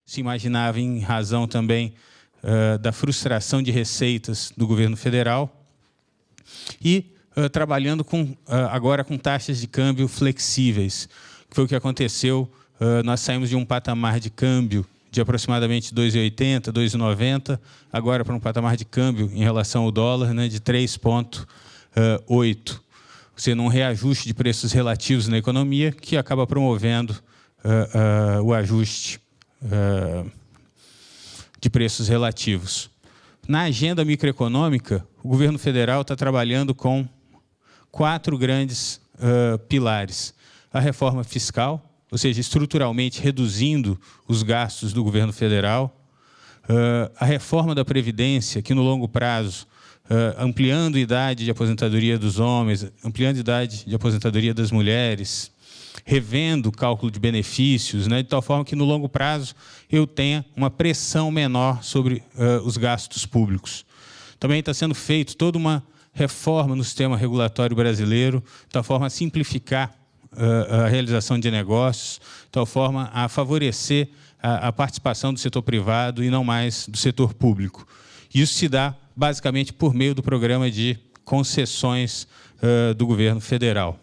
se imaginava em razão também da frustração de receitas do governo federal e trabalhando agora com taxas de câmbio flexíveis, que foi o que aconteceu. Nós saímos de um patamar de câmbio de aproximadamente 2,80, 2,90, agora para um patamar de câmbio em relação ao dólar, né, de 3,8. Ou seja, um reajuste de preços relativos na economia que acaba promovendo o ajuste de preços relativos. Na agenda microeconômica, o governo federal está trabalhando com 4 grandes pilares. A reforma fiscal, ou seja, estruturalmente reduzindo os gastos do governo federal. A reforma da Previdência, que no longo prazo, ampliando a idade de aposentadoria dos homens, ampliando a idade de aposentadoria das mulheres, revendo o cálculo de benefícios, né, de tal forma que no longo prazo eu tenha uma pressão menor sobre os gastos públicos. Também está sendo feita toda uma reforma no sistema regulatório brasileiro, de tal forma a simplificar a realização de negócios, de tal forma a favorecer a participação do setor privado e não mais do setor público. Isso se dá basicamente por meio do programa de concessões do governo federal.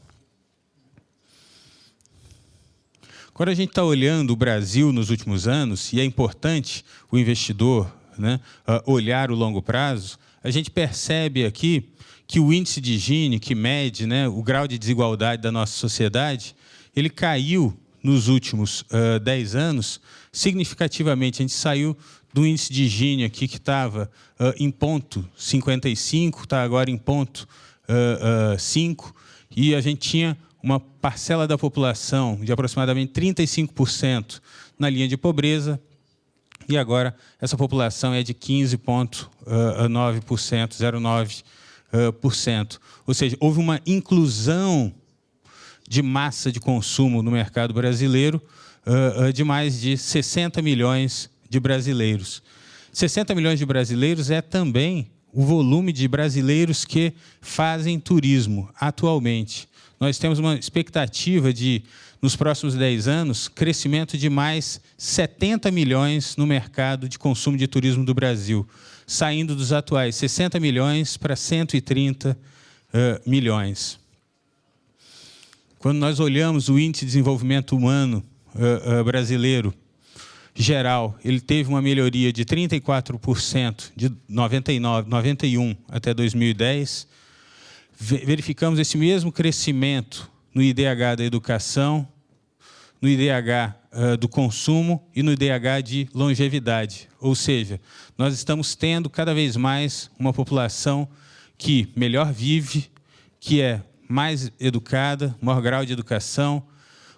Quando a gente está olhando o Brasil nos últimos anos, e é importante o investidor, né, olhar o longo prazo, a gente percebe aqui que o índice de Gini, que mede, né, o grau de desigualdade da nossa sociedade, ele caiu nos últimos 10 anos significativamente. A gente saiu do índice de Gini aqui, que estava em ponto 55, está agora em ponto 5, e a gente tinha uma parcela da população de aproximadamente 35% na linha de pobreza, e agora essa população é de 15,9%, 0,9%. Ou seja, houve uma inclusão de massa de consumo no mercado brasileiro de mais de 60 milhões de brasileiros. 60 milhões de brasileiros é também o volume de brasileiros que fazem turismo atualmente. Nós temos uma expectativa de, nos próximos 10 anos, crescimento de mais 70 milhões no mercado de consumo de turismo do Brasil, saindo dos atuais 60 milhões para 130 milhões. Quando nós olhamos o índice de desenvolvimento humano brasileiro geral, ele teve uma melhoria de 34% de 91 até 2010. Verificamos esse mesmo crescimento no IDH da educação, no IDH do consumo e no IDH de longevidade. Ou seja, nós estamos tendo cada vez mais uma população que melhor vive, que é mais educada, maior grau de educação,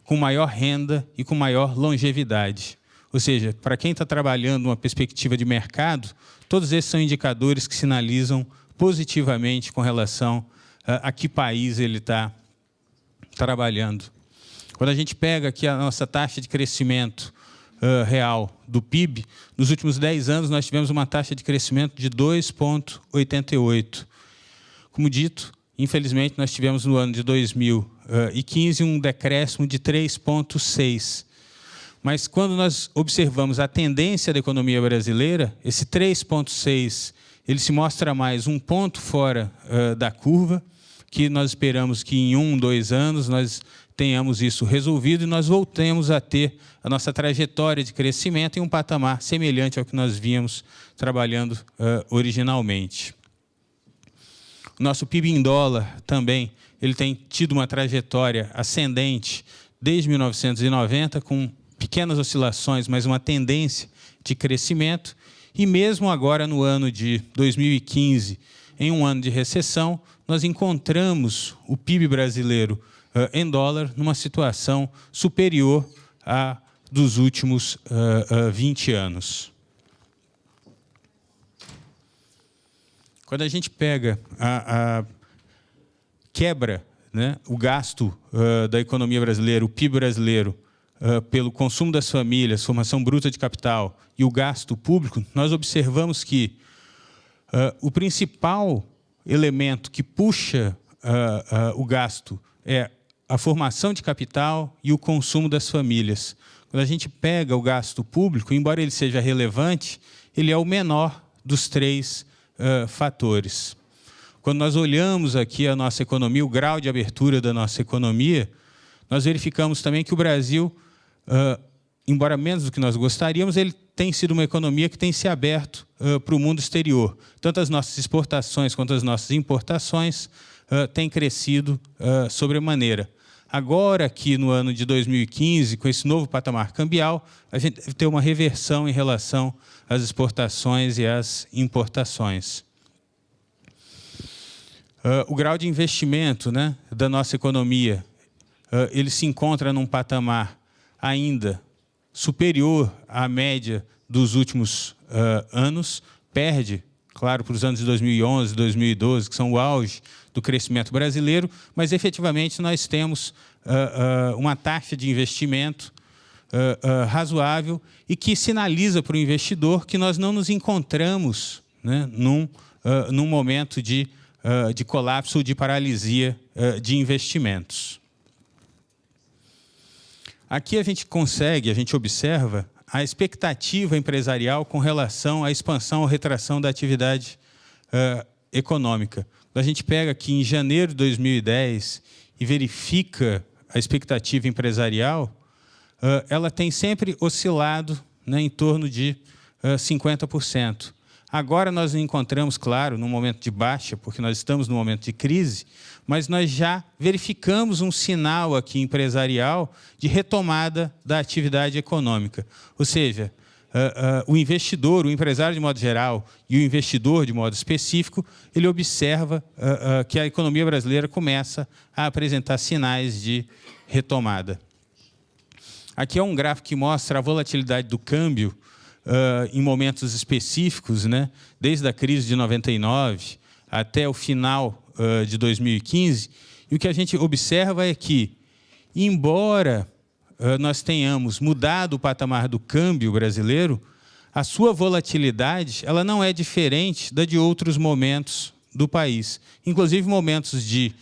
com maior renda e com maior longevidade. Ou seja, para quem está trabalhando uma perspectiva de mercado, todos esses são indicadores que sinalizam positivamente com relação a que país ele está trabalhando. Quando a gente pega aqui a nossa taxa de crescimento real do PIB, nos últimos 10 anos nós tivemos uma taxa de crescimento de 2,88. Como dito, infelizmente nós tivemos no ano de 2015 um decréscimo de 3,6. Mas quando nós observamos a tendência da economia brasileira, esse 3,6 ele se mostra mais um ponto fora da curva, que nós esperamos que em 1, 2 anos nós tenhamos isso resolvido e nós voltemos a ter a nossa trajetória de crescimento em um patamar semelhante ao que nós vínhamos trabalhando originalmente. O nosso PIB em dólar também ele tem tido uma trajetória ascendente desde 1990, com pequenas oscilações, mas uma tendência de crescimento. E mesmo agora, no ano de 2015, em um ano de recessão, nós encontramos o PIB brasileiro em dólar numa situação superior à dos últimos 20 anos. Quando a gente pega a quebra, né, o gasto da economia brasileira, o PIB brasileiro, pelo consumo das famílias, formação bruta de capital e o gasto público, nós observamos que o principal elemento que puxa o gasto é a formação de capital e o consumo das famílias. quando a gente pega o gasto público, embora ele seja relevante, ele é o menor dos três fatores. Quando nós olhamos aqui a nossa economia, o grau de abertura da nossa economia, nós verificamos também que o Brasil, embora menos do que nós gostaríamos, ele tem sido uma economia que tem se aberto para o mundo exterior. Tanto as nossas exportações quanto as nossas importações têm crescido sobremaneira. Agora, aqui no ano de 2015, com esse novo patamar cambial, a gente deve ter uma reversão em relação às exportações e às importações. O grau de investimento, né, da nossa economia, ele se encontra num patamar ainda superior à média dos últimos anos, perde, claro, para os anos de 2011, 2012, que são o auge do crescimento brasileiro, mas, efetivamente, nós temos uma taxa de investimento razoável e que sinaliza para o investidor que nós não nos encontramos, né, num momento de colapso ou de paralisia de investimentos. Aqui a gente observa a expectativa empresarial com relação à expansão ou retração da atividade econômica. A gente pega aqui em janeiro de 2010 e verifica a expectativa empresarial, ela tem sempre oscilado, né, em torno de 50%. Agora nós nos encontramos, claro, num momento de baixa, porque nós estamos num momento de crise, mas nós já verificamos um sinal aqui empresarial de retomada da atividade econômica. Ou seja, o investidor, o empresário de modo geral e o investidor de modo específico, ele observa que a economia brasileira começa a apresentar sinais de retomada. Aqui é um gráfico que mostra a volatilidade do câmbio em momentos específicos, né? Desde a crise de 99 até o final de 2015, e o que a gente observa é que, embora nós tenhamos mudado o patamar do câmbio brasileiro, a sua volatilidade ela não é diferente da de outros momentos do país, inclusive momentos de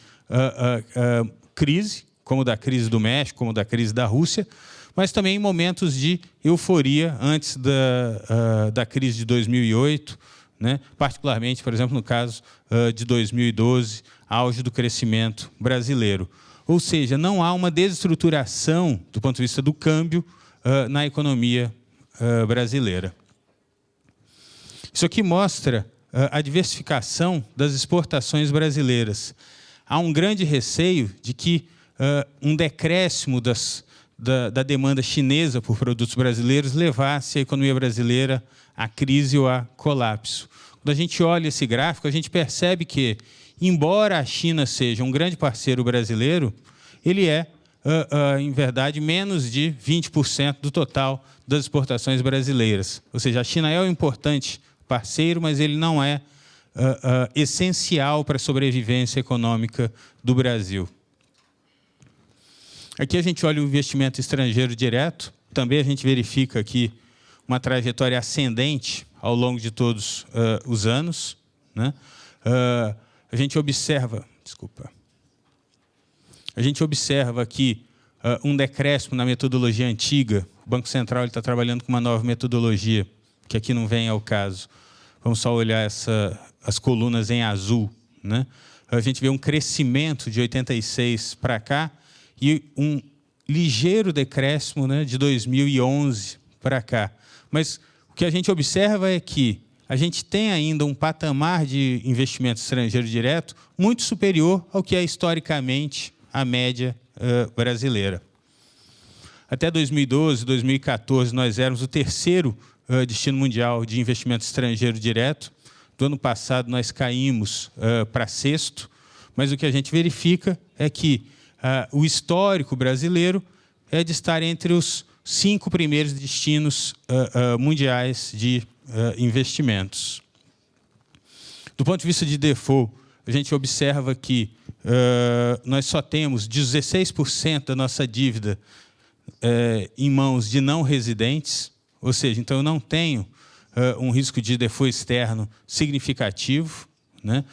crise, como da crise do México, como da crise da Rússia, mas também em momentos de euforia antes da crise de 2008, né? Particularmente, por exemplo, no caso de 2012, auge do crescimento brasileiro. Ou seja, não há uma desestruturação do ponto de vista do câmbio na economia brasileira. Isso aqui mostra a diversificação das exportações brasileiras. Há um grande receio de que um decréscimo da demanda chinesa por produtos brasileiros levasse a economia brasileira à crise ou a colapso. Quando a gente olha esse gráfico, a gente percebe que, embora a China seja um grande parceiro brasileiro, ele é, em verdade, menos de 20% do total das exportações brasileiras. Ou seja, a China é um importante parceiro, mas ele não é essencial para a sobrevivência econômica do Brasil. Aqui a gente olha o investimento estrangeiro direto. Também a gente verifica aqui uma trajetória ascendente ao longo de todos os anos, né? A gente observa, a gente observa aqui um decréscimo na metodologia antiga. O Banco Central está trabalhando com uma nova metodologia, que aqui não vem ao caso. Vamos só olhar as colunas em azul, né? A gente vê um crescimento de 86 para cá, e um ligeiro decréscimo, né, de 2011 para cá. Mas o que a gente observa é que a gente tem ainda um patamar de investimento estrangeiro direto muito superior ao que é historicamente a média brasileira. Até 2012, 2014, nós éramos o terceiro destino mundial de investimento estrangeiro direto. Do ano passado, nós caímos para sexto, mas o que a gente verifica é que o histórico brasileiro é de estar entre os 5 primeiros destinos mundiais de investimentos. Do ponto de vista de default, a gente observa que nós só temos 16% da nossa dívida em mãos de não residentes, ou seja, então eu não tenho um risco de default externo significativo, né?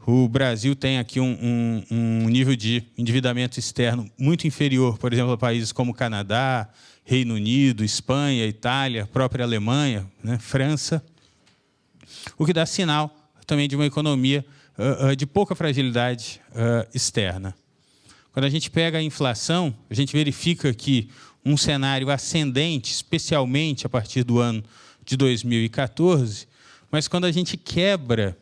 o Brasil tem aqui um nível de endividamento externo muito inferior, por exemplo, a países como Canadá, Reino Unido, Espanha, Itália, própria Alemanha, né, França, o que dá sinal também de uma economia de pouca fragilidade externa. Quando a gente pega a inflação, a gente verifica que um cenário ascendente, especialmente a partir do ano de 2014, mas quando a gente quebra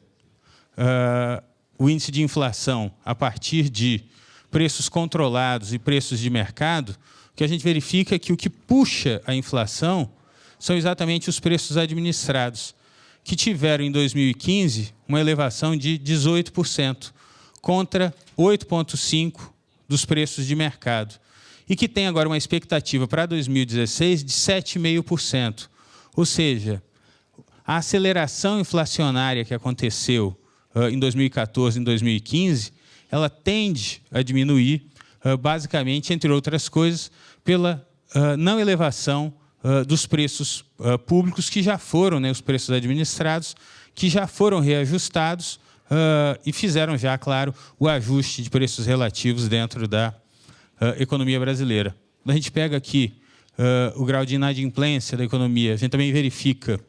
o índice de inflação a partir de preços controlados e preços de mercado, o que a gente verifica é que o que puxa a inflação são exatamente os preços administrados, que tiveram em 2015 uma elevação de 18%, contra 8,5% dos preços de mercado, e que tem agora uma expectativa para 2016 de 7,5%. Ou seja, a aceleração inflacionária que aconteceu em 2014 e em 2015, ela tende a diminuir, basicamente, entre outras coisas, pela não elevação dos preços públicos, que já foram, né, os preços administrados, que já foram reajustados e fizeram já, claro, o ajuste de preços relativos dentro da economia brasileira. Quando a gente pega aqui o grau de inadimplência da economia, a gente também verifica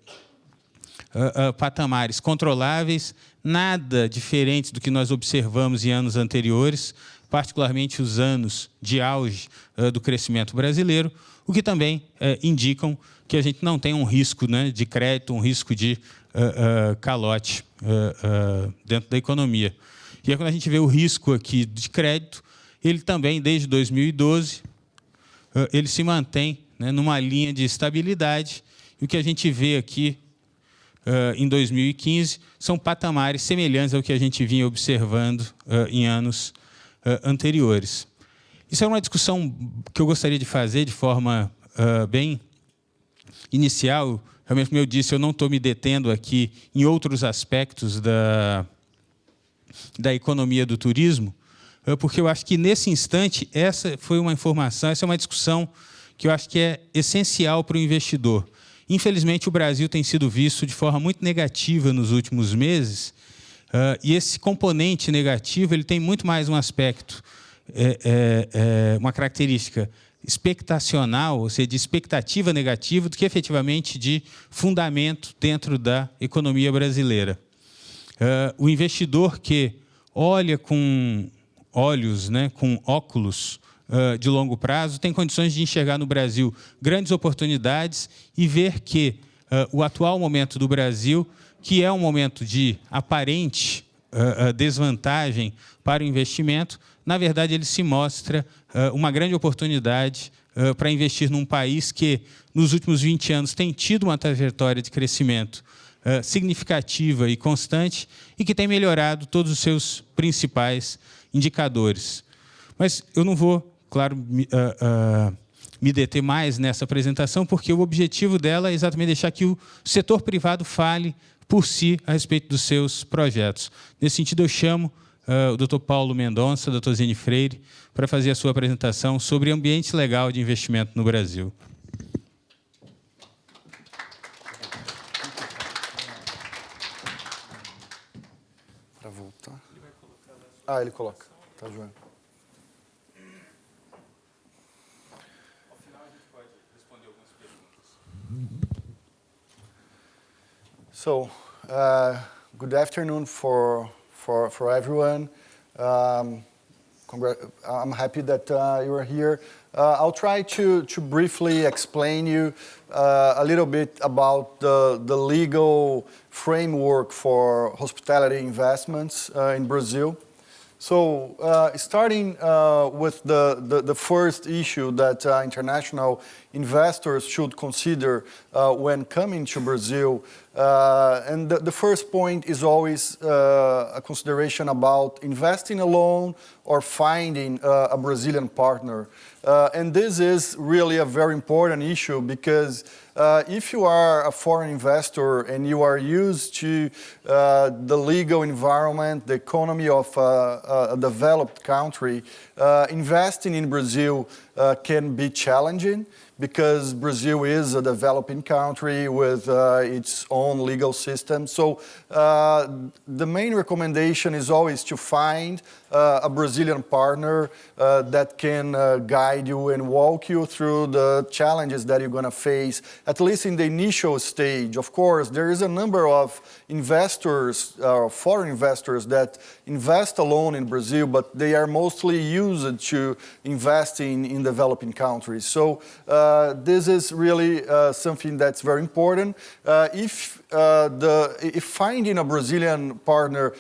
patamares controláveis, nada diferentes do que nós observamos em anos anteriores, particularmente os anos de auge do crescimento brasileiro, o que também indicam que a gente não tem um risco, né, de crédito, um risco de calote dentro da economia. E aí, quando a gente vê o risco aqui de crédito, ele também, desde 2012, ele se mantém, né, numa linha de estabilidade, e o que a gente vê aqui em 2015 são patamares semelhantes ao que a gente vinha observando em anos anteriores. Isso é uma discussão que eu gostaria de fazer de forma bem inicial. Realmente, como eu disse, eu não estou me detendo aqui em outros aspectos da economia do turismo, porque eu acho que, nesse instante, essa foi uma informação, essa é uma discussão que eu acho que é essencial para o investidor. Infelizmente, o Brasil tem sido visto de forma muito negativa nos últimos meses, e esse componente negativo ele tem muito mais um aspecto, uma característica expectacional, ou seja, de expectativa negativa, do que efetivamente de fundamento dentro da economia brasileira. O investidor que olha com olhos, né, com óculos de longo prazo, tem condições de enxergar no Brasil grandes oportunidades e ver que o atual momento do Brasil, que é um momento de aparente desvantagem para o investimento, na verdade, ele se mostra uma grande oportunidade para investir num país que, nos últimos 20 anos, tem tido uma trajetória de crescimento significativa e constante e que tem melhorado todos os seus principais indicadores. Mas eu não vou, claro, me deter mais nessa apresentação, porque o objetivo dela é exatamente deixar que o setor privado fale por si a respeito dos seus projetos. Nesse sentido, eu chamo o Dr. Paulo Mendonça, Dr. Zene Freire, para fazer a sua apresentação sobre ambiente legal de investimento no Brasil. Para voltar. Ah, ele coloca. Tá, João. Ao final, a gente pode responder algumas perguntas. So, good afternoon for everyone. I'm happy that you are here. I'll try to briefly explain you a little bit about the legal framework for hospitality investments in Brazil. So, starting with the first issue that international investors should consider when coming to Brazil, and the first point is always a consideration about investing alone or finding a Brazilian partner. And this is really a very important issue because if you are a foreign investor and you are used to the legal environment, the economy of a developed country, investing in Brazil can be challenging because Brazil is a developing country with its own legal system. So the main recommendation is always to find a Brazilian partner that can guide you and walk you through the challenges that you're going to face, at least in the initial stage. Of course, there is a number of investors, foreign investors, that invest alone in Brazil, but they are mostly used to investing in developing countries. So this is really something that's very important. If finding a Brazilian partner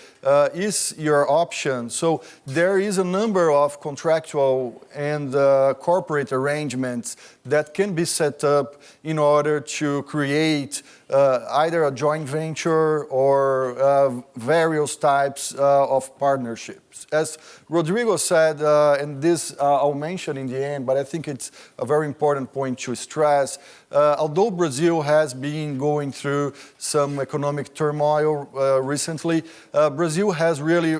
is your option, so there is a number of contractual and corporate arrangements that can be set up in order to create either a joint venture or various types of partnerships. As Rodrigo said, and this I'll mention in the end, but I think it's a very important point to stress, although Brazil has been going through some economic turmoil recently, Brazil has really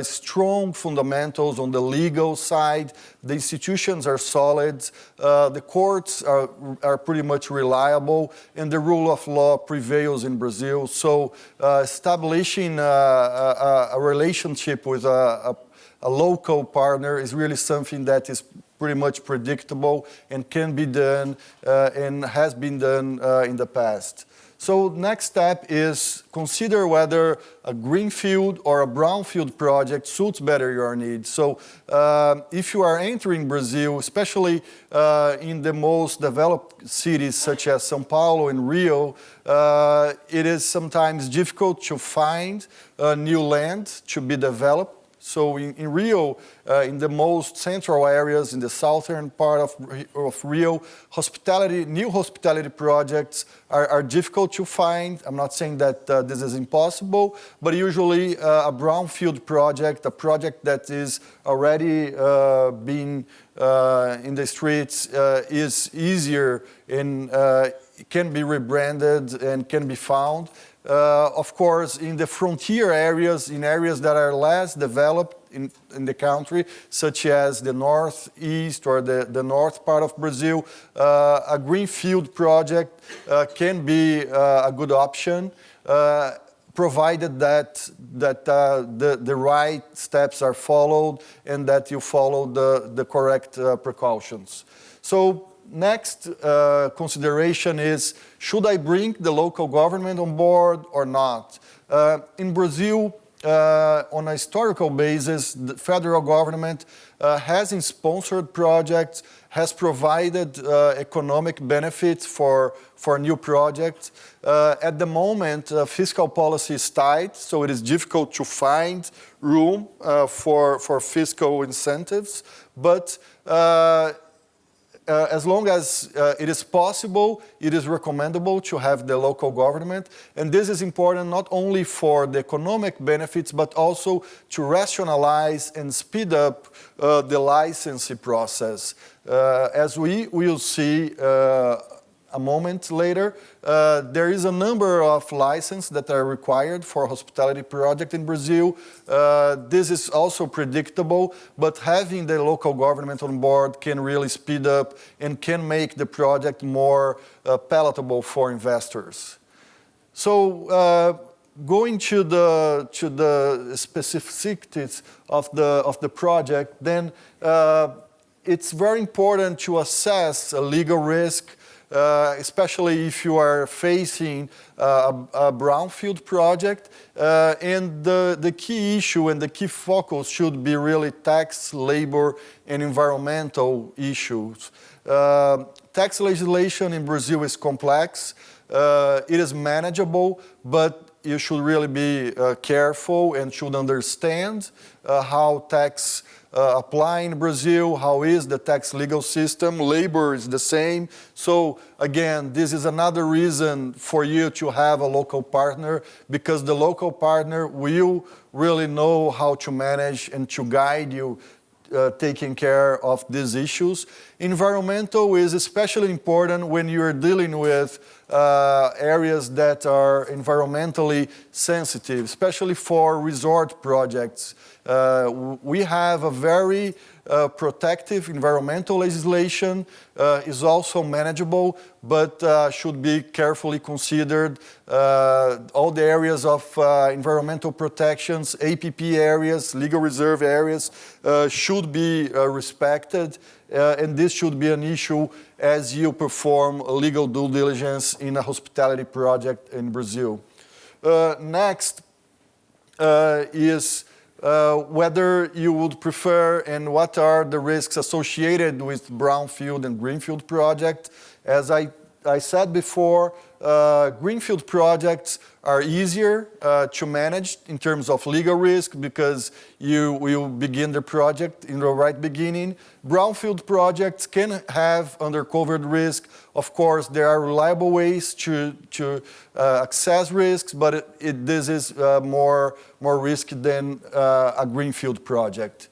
strong fundamentals on the legal side. The institutions are solid, the courts are pretty much reliable, and the rule of law prevails in Brazil. So establishing a relationship with a local partner is really something that is pretty much predictable and can be done and has been done in the past. So next step is consider whether a greenfield or a brownfield project suits better your needs. So if you are entering Brazil, especially in the most developed cities such as São Paulo and Rio, it is sometimes difficult to find new land to be developed. So in Rio, in the most central areas, in the southern part of Rio, new hospitality projects are difficult to find. I'm not saying that this is impossible, but usually a brownfield project, a project that is already being in the streets is easier and can be rebranded and can be found. Of course, in the frontier areas, in areas that are less developed in the country, such as the northeast or the north part of Brazil, a greenfield project can be a good option, provided that the right steps are followed and that you follow the correct precautions. So next consideration is, should I bring the local government on board or not? In Brazil, on a historical basis, the federal government has sponsored projects, has provided economic benefits for new projects. At the moment, fiscal policy is tight, so it is difficult to find room for fiscal incentives, but as long as it is possible, it is recommendable to have the local government. And this is important not only for the economic benefits, but also to rationalize and speed up the licensing process. As we will see a moment later, there is a number of licenses that are required for a hospitality project in Brazil. This is also predictable, but having the local government on board can really speed up and can make the project more palatable for investors. So going to the specificities of the project, then it's very important to assess a legal risk, especially if you are facing a brownfield project. And the key issue and the key focus should be really tax, labor, and environmental issues. Tax legislation in Brazil is complex. It is manageable, but you should really be careful and should understand how tax apply in Brazil, how is the tax legal system. Labor is the same. So again, this is another reason for you to have a local partner, because the local partner will really know how to manage and to guide you taking care of these issues. Environmental is especially important when you're dealing with areas that are environmentally sensitive, especially for resort projects. We have a very protective environmental legislation, is also manageable, but should be carefully considered. All the areas of environmental protections, APP areas, legal reserve areas, should be respected, and this should be an issue as you perform legal due diligence in a hospitality project in Brazil. Next is whether you would prefer and what are the risks associated with brownfield and greenfield project. As I said before, greenfield projects are easier to manage in terms of legal risk because you will begin the project in the right beginning. Brownfield projects can have undercovered risk. Of course, there are reliable ways to access risks, but this is more risky than a greenfield project.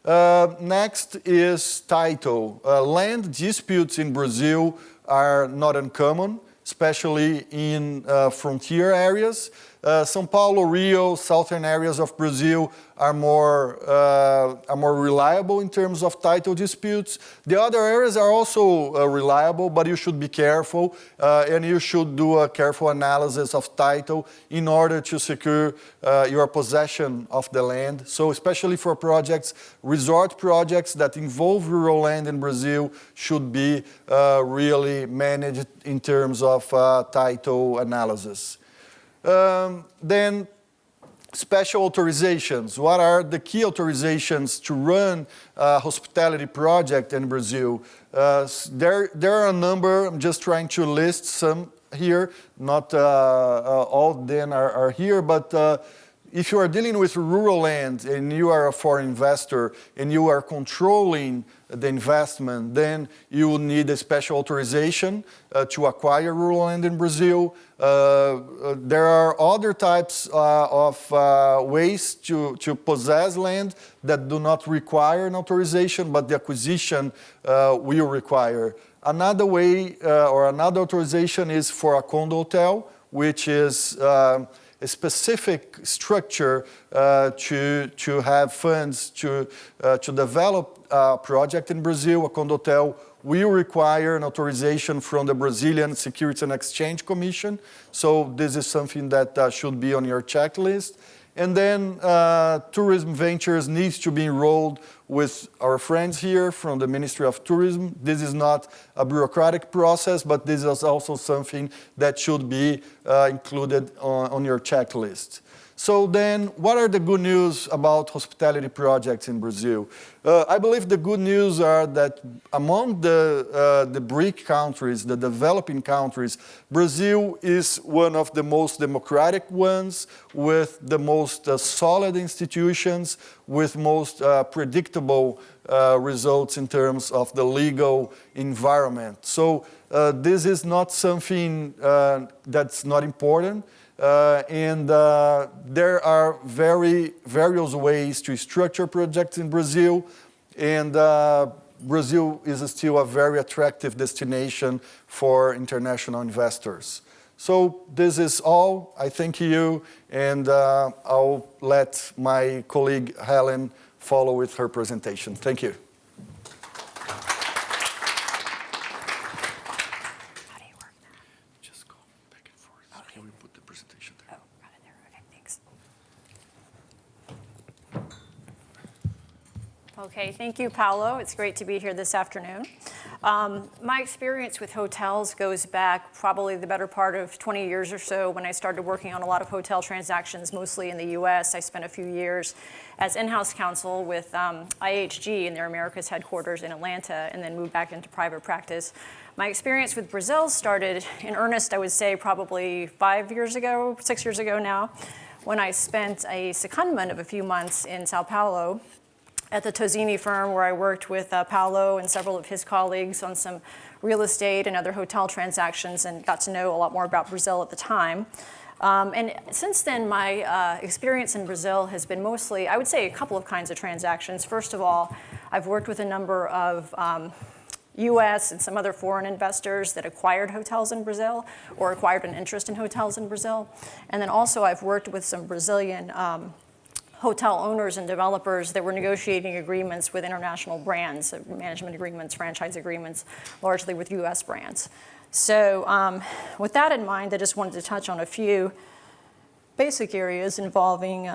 Next is title. Land disputes in Brazil are not uncommon, especially in frontier areas. São Paulo, Rio, southern areas of Brazil are more reliable in terms of title disputes. The other areas are also reliable, but you should be careful and you should do a careful analysis of title in order to secure your possession of the land. So especially for projects, resort projects that involve rural land in Brazil should be really managed in terms of title analysis. Then special authorizations. What are the key authorizations to run a hospitality project in Brazil? There are a number. I'm just trying to list some here. Not all of them are here, but if you are dealing with rural land and you are a foreign investor and you are controlling the investment, then you will need a special authorization to acquire rural land in Brazil. There are other types of ways to possess land that do not require an authorization, but the acquisition will require. Another way or another authorization is for a condo hotel, which is a specific structure to have funds to develop a project in Brazil. A condo hotel will require an authorization from the Brazilian Securities and Exchange Commission. So this is something that should be on your checklist. And then tourism ventures needs to be enrolled with our friends here from the Ministry of Tourism. This is not a bureaucratic process, but this is also something that should be included on your checklist. So then, what are the good news about hospitality projects in Brazil? I believe the good news are that among the BRIC countries, the developing countries, Brazil is one of the most democratic ones, with the most solid institutions, with most predictable results in terms of the legal environment. So this is not something that's not important. There are various ways to structure projects in Brazil, and Brazil is still a very attractive destination for international investors. So this is all. I thank you, and I'll let my colleague Helen follow with her presentation. Thank you. Okay, thank you, Paulo. It's great to be here this afternoon. My experience with hotels goes back probably the better part of 20 years or so when I started working on a lot of hotel transactions, mostly in the US. I spent a few years as in-house counsel with IHG in their Americas headquarters in Atlanta, and then moved back into private practice. My experience with Brazil started in earnest, I would say, probably 6 years ago now, when I spent a secondment of a few months in Sao Paulo at the Tosini firm, where I worked with Paulo and several of his colleagues on some real estate and other hotel transactions, and got to know a lot more about Brazil at the time. And since then, my experience in Brazil has been mostly, I would say, a couple of kinds of transactions. First of all, I've worked with a number of US and some other foreign investors that acquired hotels in Brazil or acquired an interest in hotels in Brazil. And then also I've worked with some Brazilian hotel owners and developers that were negotiating agreements with international brands, management agreements, franchise agreements, largely with US brands. So with that in mind, I just wanted to touch on a few basic areas involving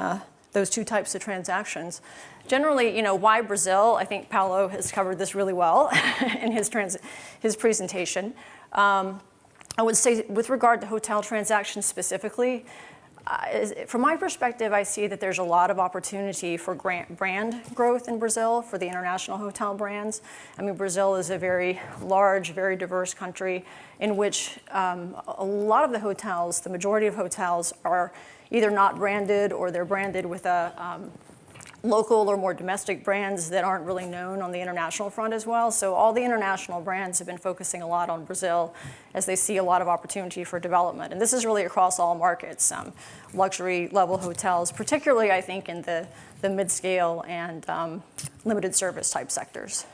those two types of transactions. Generally, why Brazil? I think Paulo has covered this really well in his presentation. I would say with regard to hotel transactions specifically, from my perspective, I see that there's a lot of opportunity for brand growth in Brazil for the international hotel brands. I mean, Brazil is a very large, very diverse country in which a lot of the hotels, the majority of hotels, are either not branded or they're branded with a local or more domestic brands that aren't really known on the international front as well. So all the international brands have been focusing a lot on Brazil as they see a lot of opportunity for development. And this is really across all markets, luxury level hotels, particularly I think in the mid-scale and limited service type sectors.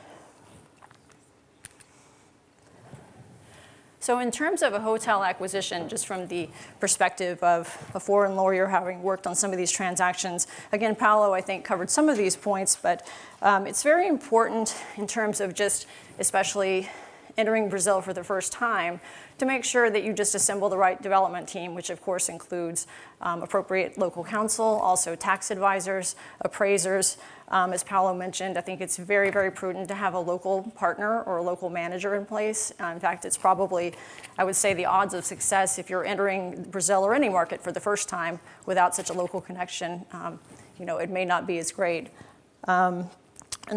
So in terms of a hotel acquisition, just from the perspective of a foreign lawyer having worked on some of these transactions, again, Paulo, I think, covered some of these points, but it's very important in terms of just especially entering Brazil for the first time to make sure that you just assemble the right development team, which of course includes appropriate local counsel, also tax advisors, appraisers. As Paulo mentioned, I think it's very, very prudent to have a local partner or a local manager in place. In fact, it's probably, I would say, the odds of success if you're entering Brazil or any market for the first time without such a local connection, it may not be as great. In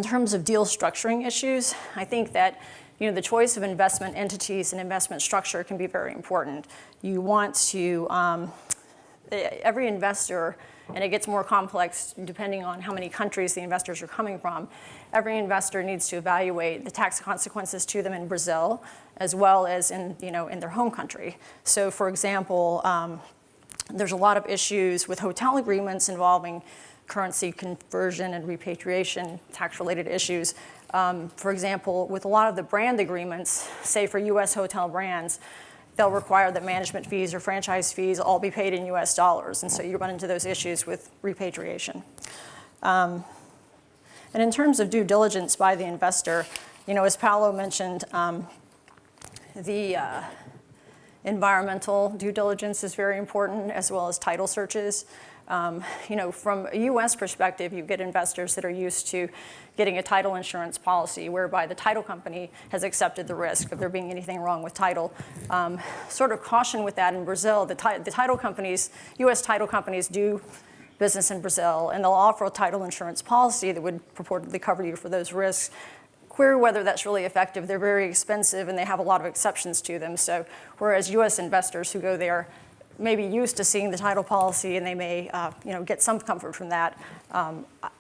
terms of deal structuring issues, I think that the choice of investment entities and investment structure can be very important. You want to, every investor, and it gets more complex depending on how many countries the investors are coming from, every investor needs to evaluate the tax consequences to them in Brazil as well as in their home country. So for example, there's a lot of issues with hotel agreements involving currency conversion and repatriation, tax-related issues. For example, with a lot of the brand agreements, say for US hotel brands, they'll require that management fees or franchise fees all be paid in US dollars. And so you run into those issues with repatriation. And in terms of due diligence by the investor, as Paulo mentioned, the environmental due diligence is very important, as well as title searches. From a US perspective, you get investors that are used to getting a title insurance policy whereby the title company has accepted the risk of there being anything wrong with title. Sort of caution with that in Brazil, the title companies, US title companies do business in Brazil, and they'll offer a title insurance policy that would purportedly cover you for those risks. Query whether that's really effective. They're very expensive and they have a lot of exceptions to them. So whereas US investors who go there may be used to seeing the title policy and they may get some comfort from that.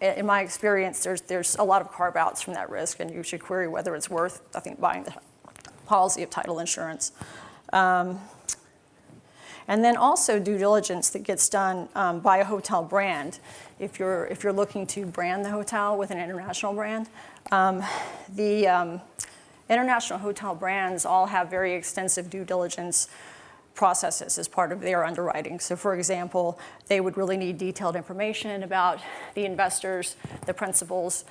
In my experience, there's a lot of carve-outs from that risk, and you should query whether it's worth, I think, buying the policy of title insurance. And then also due diligence that gets done by a hotel brand. If you're looking to brand the hotel with an international brand, the international hotel brands all have very extensive due diligence processes as part of their underwriting. So for example, they would really need detailed information about the investors, the principals,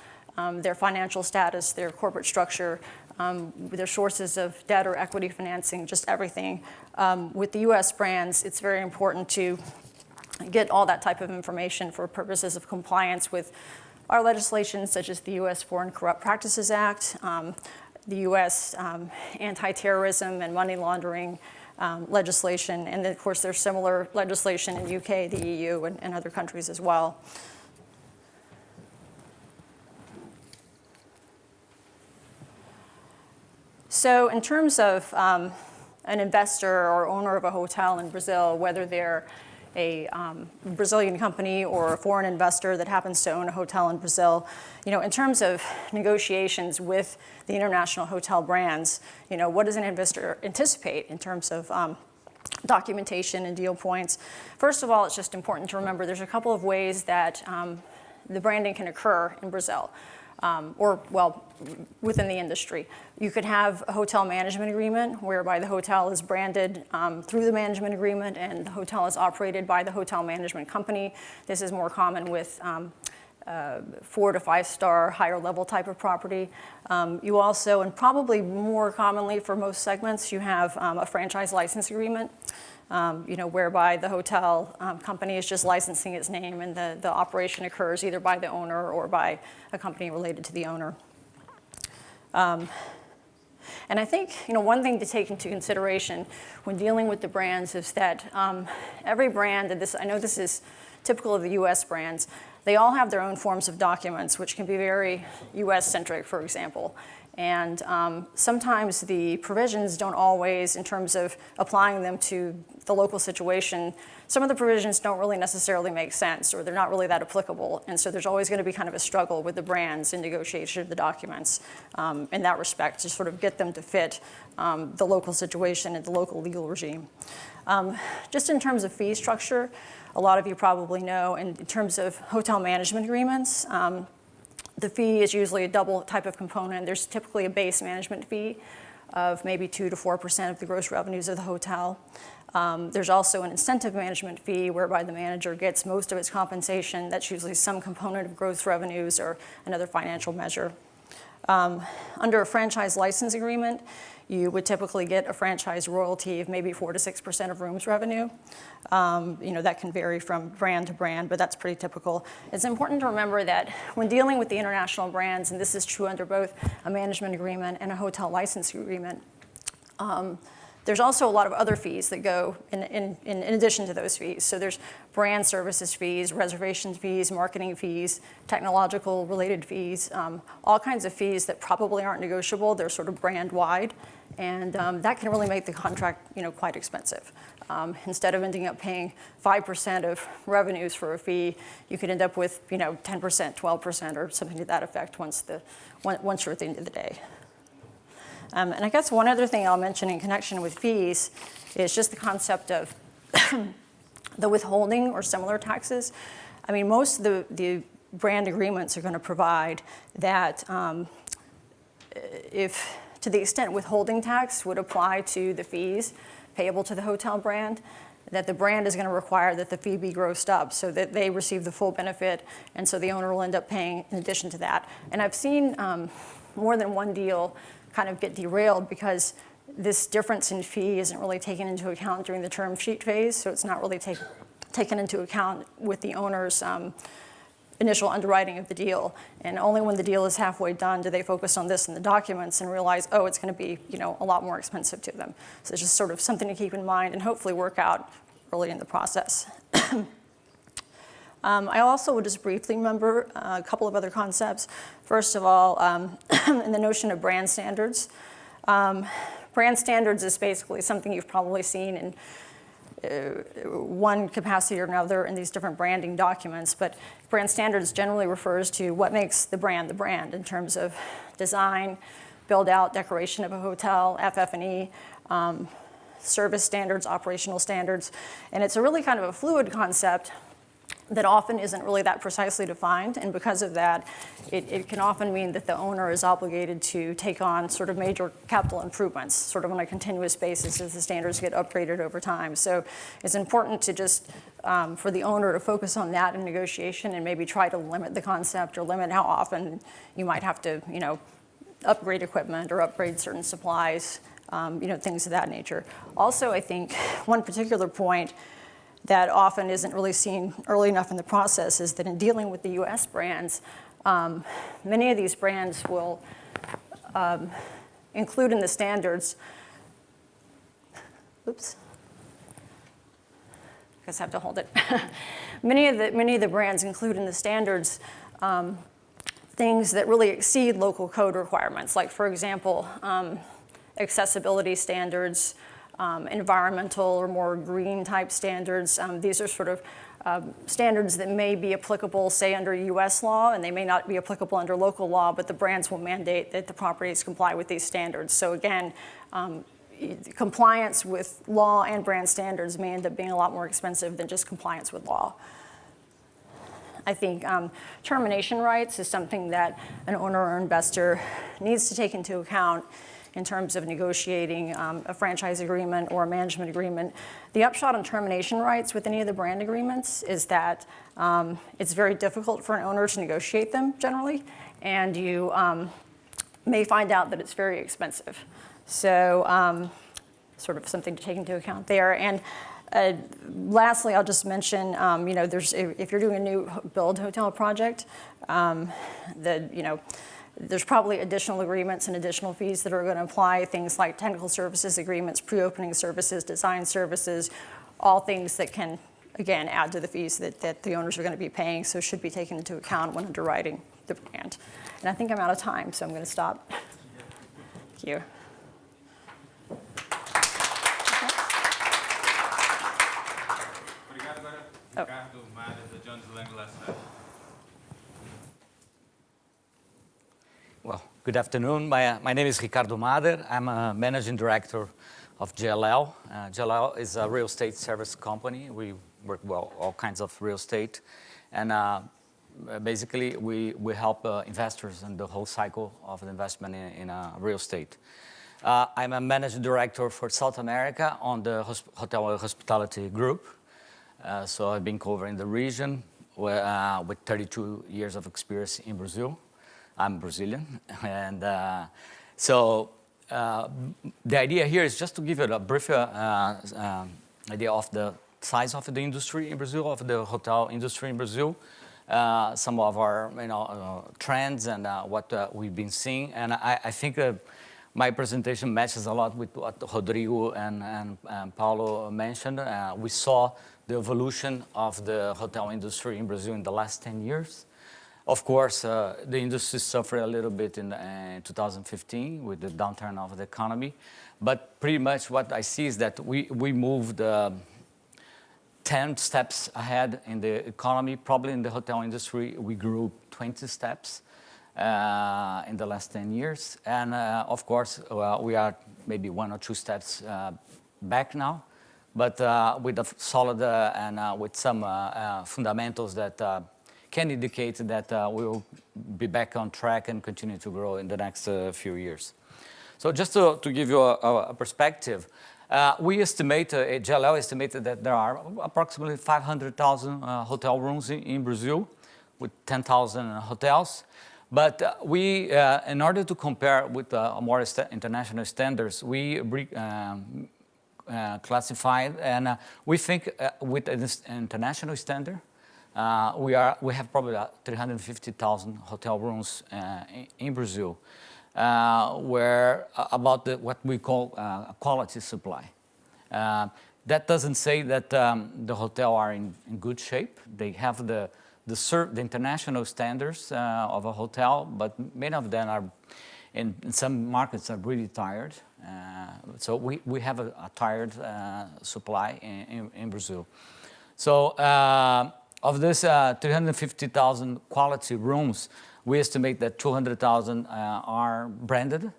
their financial status, their corporate structure, their sources of debt or equity financing, just everything. With the US brands, it's very important to get all that type of information for purposes of compliance with our legislation, such as the US Foreign Corrupt Practices Act, the US anti-terrorism and money laundering legislation, and then of course there's similar legislation in UK, the EU, and other countries as well. So in terms of an investor or owner of a hotel in Brazil, whether they're a Brazilian company or a foreign investor that happens to own a hotel in Brazil, in terms of negotiations with the international hotel brands, what does an investor anticipate in terms of documentation and deal points? First of all, it's just important to remember there's a couple of ways that the branding can occur in Brazil. or, well, within the industry. You could have a hotel management agreement whereby the hotel is branded through the management agreement and the hotel is operated by the hotel management company. This is more common with 4 to 5 star, higher level type of property. You also, and probably more commonly for most segments, you have a franchise license agreement, whereby the hotel company is just licensing its name and the operation occurs either by the owner or by a company related to the owner. And I think, one thing to take into consideration when dealing with the brands is that every brand, and I know this is typical of the US brands, they all have their own forms of documents, which can be very US-centric, for example. And sometimes the provisions don't always, in terms of applying them to the local situation, some of the provisions don't really necessarily make sense, or they're not really that applicable. And so there's always going to be kind of a struggle with the brands in negotiation of the documents in that respect, to sort of get them to fit the local situation and the local legal regime. Just in terms of fee structure, a lot of you probably know, in terms of hotel management agreements, the fee is usually a double type of component. There's typically a base management fee of maybe 2 to 4% of the gross revenues of the hotel. There's also an incentive management fee whereby the manager gets most of its compensation. That's usually some component of gross revenues or another financial measure. Under a franchise license agreement, you would typically get a franchise royalty of maybe 4 to 6% of rooms revenue. That can vary from brand to brand, but that's pretty typical. It's important to remember that when dealing with the international brands, and this is true under both a management agreement and a hotel license agreement, there's also a lot of other fees that go in addition to those fees. So there's brand services fees, reservation fees, marketing fees, technological related fees, all kinds of fees that probably aren't negotiable. They're sort of brand wide. And that can really make the contract quite expensive. Instead of ending up paying 5% of revenues for a fee, you could end up with 10%, 12%, or something to that effect once you're at the end of the day. And I guess one other thing I'll mention in connection with fees is just the concept of the withholding or similar taxes. I mean, most of the brand agreements are going to provide that if, to the extent withholding tax would apply to the fees payable to the hotel brand, that the brand is going to require that the fee be grossed up so that they receive the full benefit, and so the owner will end up paying in addition to that. And I've seen more than one deal kind of get derailed because this difference in fee isn't really taken into account during the term sheet phase, so it's not really taken into account with the owner's initial underwriting of the deal. And only when the deal is halfway done do they focus on this in the documents and realize, oh, it's going to be a lot more expensive to them. So it's just sort of something to keep in mind and hopefully work out early in the process. I also would just briefly remember a couple of other concepts. First of all, in the notion of brand standards. Brand standards is basically something you've probably seen in one capacity or another in these different branding documents, but brand standards generally refers to what makes the brand in terms of design, build out, decoration of a hotel, FF&E, service standards, operational standards, and it's a really kind of a fluid concept that often isn't really that precisely defined, and because of that, it can often mean that the owner is obligated to take on sort of major capital improvements, sort of on a continuous basis as the standards get upgraded over time. So it's important to just, for the owner to focus on that in negotiation and maybe try to limit the concept or limit how often you might have to, upgrade equipment or upgrade certain supplies, things of that nature. Also, I think one particular point that often isn't really seen early enough in the process is that in dealing with the US brands, many of these brands will include in the standards, oops, I guess I have to hold it. Many of the brands include in the standards things that really exceed local code requirements, like for example, accessibility standards, environmental or more green type standards. These are sort of standards that may be applicable, say, under US law, and they may not be applicable under local law, but the brands will mandate that the properties comply with these standards. So again, compliance with law and brand standards may end up being a lot more expensive than just compliance with law. I think termination rights is something that an owner or investor needs to take into account in terms of negotiating a franchise agreement or a management agreement. The upshot on termination rights with any of the brand agreements is that it's very difficult for an owner to negotiate them generally, and you may find out that it's very expensive. So sort of something to take into account there. And lastly, I'll just mention, if you're doing a new build hotel project, there's probably additional agreements and additional fees that are going to apply, things like technical services agreements, pre-opening services, design services, all things that can, again, add to the fees that the owners are going to be paying, so should be taken into account when underwriting the brand. And I think I'm out of time, so I'm going to stop. Thank you. Well, good afternoon. My name is Ricardo Mader. I'm a managing director of JLL. JLL is a real estate service company. We work all kinds of real estate. And basically, we help investors in the whole cycle of the investment in real estate. I'm a managing director for South America on the Hotel and Hospitality Group. So I've been covering the region with 32 years of experience in Brazil. I'm Brazilian. And so the idea here is just to give you a brief idea of the size of the industry in Brazil, of the hotel industry in Brazil, some of our trends and what we've been seeing. And I think my presentation matches a lot with what Rodrigo and Paulo mentioned. We saw the evolution of the hotel industry in Brazil in the last 10 years. Of course, the industry suffered a little bit in 2015 with the downturn of the economy. But pretty much what I see is that we moved 10 steps ahead in the economy. Probably in the hotel industry, we grew 20 steps in the last 10 years. And of course, we are maybe 1 or 2 steps back now. But with a solid and with some fundamentals that can indicate that we will be back on track and continue to grow in the next few years. So just to give you a perspective, we estimate, JLL estimated that there are approximately 500,000 hotel rooms in Brazil with 10,000 hotels. But we, in order to compare with more international standards, we classified, and we think with this international standard, we have probably 350,000 hotel rooms in Brazil, where about what we call quality supply. That doesn't say that the hotel are in good shape. They have the international standards of a hotel, but many of them are in some markets are really tired. So we have a tired supply in Brazil. So of this 350,000 quality rooms, we estimate that 200,000 are branded,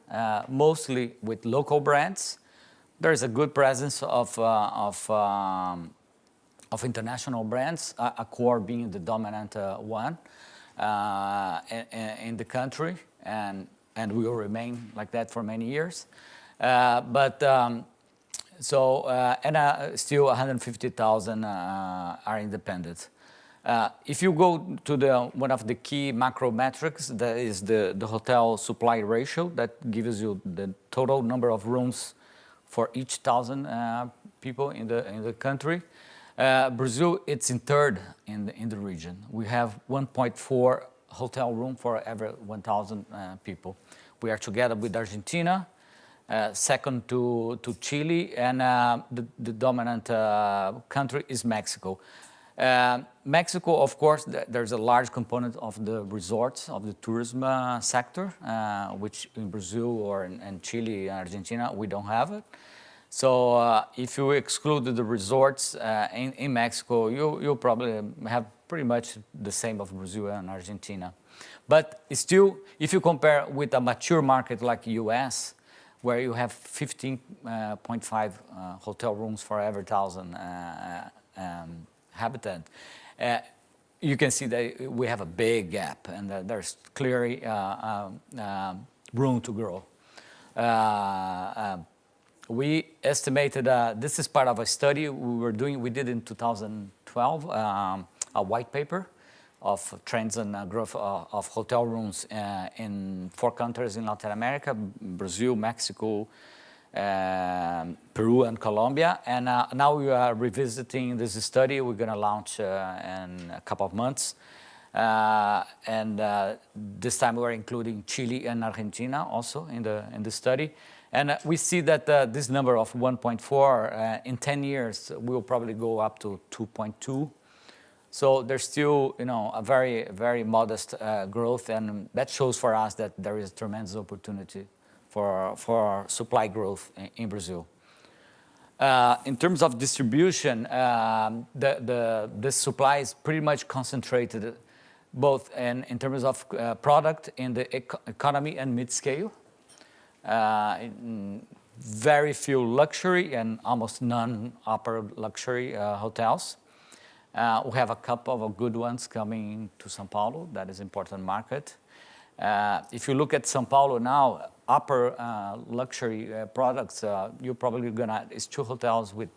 mostly with local brands. There is a good presence of international brands, Accor being the dominant one in the country, and will remain like that for many years. Still 150,000 are independent. If you go to one of the key macro metrics, that is the hotel supply ratio, that gives you the total number of rooms for each 1,000 people in the country. Brazil, it's in third in the region. We have 1.4 hotel room for every 1,000 people. We are together with Argentina, second to Chile, and the dominant country is Mexico. Mexico, of course, there's a large component of the resorts, of the tourism sector, which in Brazil or in Chile and Argentina, we don't have it. So if you exclude the resorts in Mexico, you'll probably have pretty much the same of Brazil and Argentina. But still, if you compare with a mature market like US, where you have 15.5 hotel rooms for every 1,000 inhabitant, you can see that we have a big gap, and that there's clearly room to grow. We estimated, this is part of a study we did in 2012, a white paper of trends and growth of hotel rooms in 4 countries in Latin America: Brazil, Mexico, Peru, and Colombia. And now we are revisiting this study. We're going to launch in a couple of months. This time we're including Chile and Argentina also in the study. And we see that this number of 1.4 in 10 years will probably go up to 2.2. So there's still, a very, very modest growth, and that shows for us that there is tremendous opportunity for supply growth in Brazil. In terms of distribution, the supply is pretty much concentrated both in terms of product in the economy and mid-scale. Very few luxury and almost none upper luxury hotels. We have a couple of good ones coming to São Paulo. That is an important market. If you look at São Paulo now, upper luxury products, you're probably it's 2 hotels with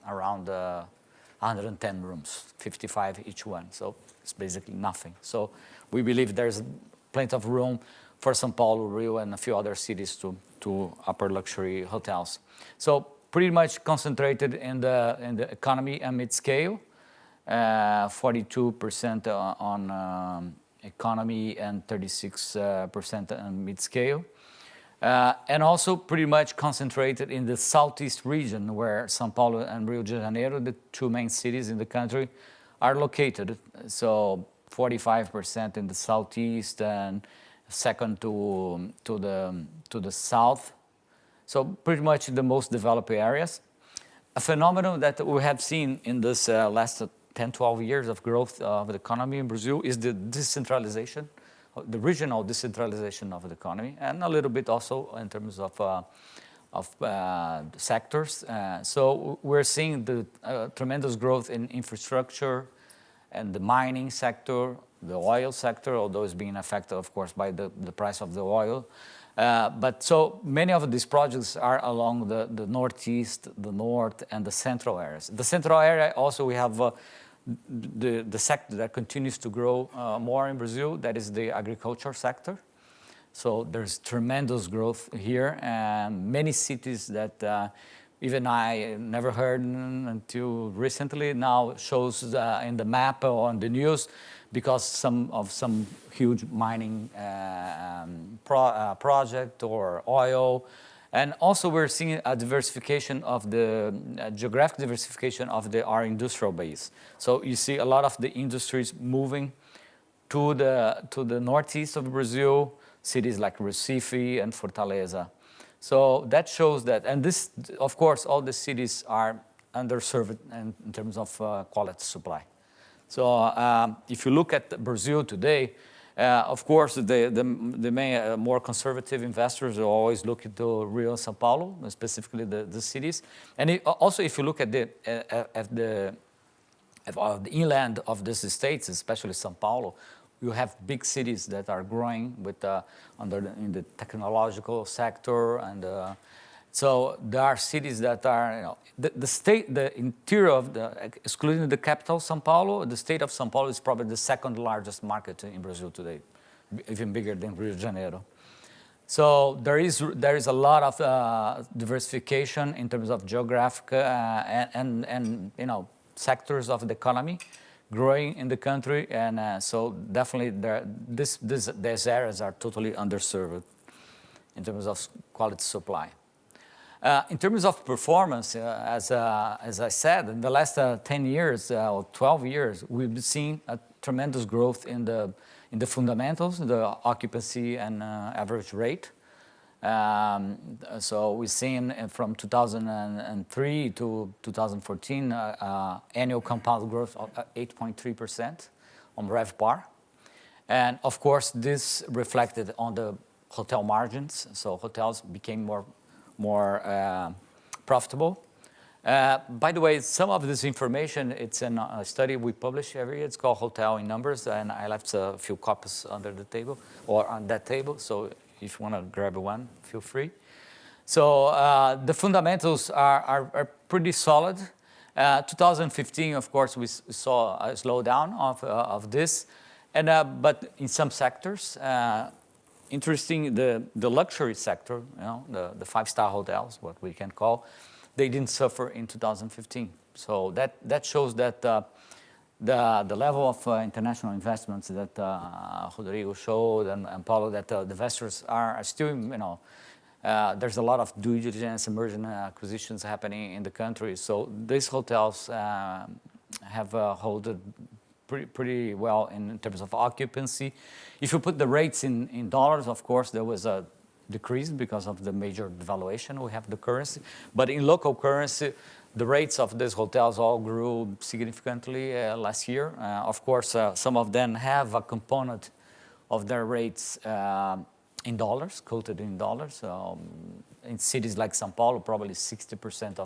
around 110 rooms, 55 each one. So it's basically nothing. So we believe there's plenty of room for São Paulo, Rio, and a few other cities to upper luxury hotels. So pretty much concentrated in the economy and mid-scale, 42% on economy and 36% on mid-scale. And also pretty much concentrated in the southeast region, where São Paulo and Rio de Janeiro, the 2 main cities in the country, are located. So 45% in the southeast and second to the south. So pretty much the most developed areas. A phenomenon that we have seen in this last 10, 12 years of growth of the economy in Brazil is the decentralization, the regional decentralization of the economy, and a little bit also in terms of sectors. So we're seeing the tremendous growth in infrastructure and the mining sector, the oil sector, although it's being affected, of course, by the price of the oil. But so many of these projects are along the northeast, the north, and the central areas. The central area also we have the sector that continues to grow more in Brazil, that is the agriculture sector. So there's tremendous growth here, and many cities that even I never heard until recently now shows in the map or on the news, because some huge mining project or oil. And also we're seeing a diversification of the geographic diversification of our industrial base. So you see a lot of the industries moving to the northeast of Brazil, cities like Recife and Fortaleza. So that shows that, and this, of course, all the cities are underserved in terms of quality supply. So if you look at Brazil today, of course, the main, more conservative investors are always looking to Rio and São Paulo, specifically the cities. And also, if you look at the inland of these states, especially São Paulo, you have big cities that are growing with in the technological sector, and so there are cities that are, the interior of excluding the capital, São Paulo, the state of São Paulo is probably the 2nd largest market in Brazil today, even bigger than Rio de Janeiro. So there is a lot of diversification in terms of geographic and sectors of the economy growing in the country, and so definitely these areas are totally underserved in terms of quality supply. In terms of performance, as I said, in the last 10 years or 12 years, we've seen a tremendous growth in the fundamentals, the occupancy and average rate. So we've seen from 2003 to 2014 annual compound growth of 8.3% on RevPAR. And of course, this reflected on the hotel margins. So hotels became more profitable. By the way, some of this information, it's in a study we publish every year. It's called Hotel in Numbers, and I left a few copies under the table, or on that table, so if you want to grab one, feel free. So the fundamentals are pretty solid. 2015, of course, we saw a slowdown of this, and but in some sectors, interesting, the luxury sector, the five-star hotels, what we can call, they didn't suffer in 2015. So that shows that the level of international investments that Rodrigo showed and Paulo, that the investors are still, there's a lot of due diligence, emerging acquisitions happening in the country. So these hotels have held pretty well in terms of occupancy. If you put the rates in dollars, of course, there was a decrease because of the major devaluation we have the currency. But in local currency, the rates of these hotels all grew significantly last year. Of course, some of them have a component of their rates in dollars, quoted in dollars. In cities like São Paulo, probably 60%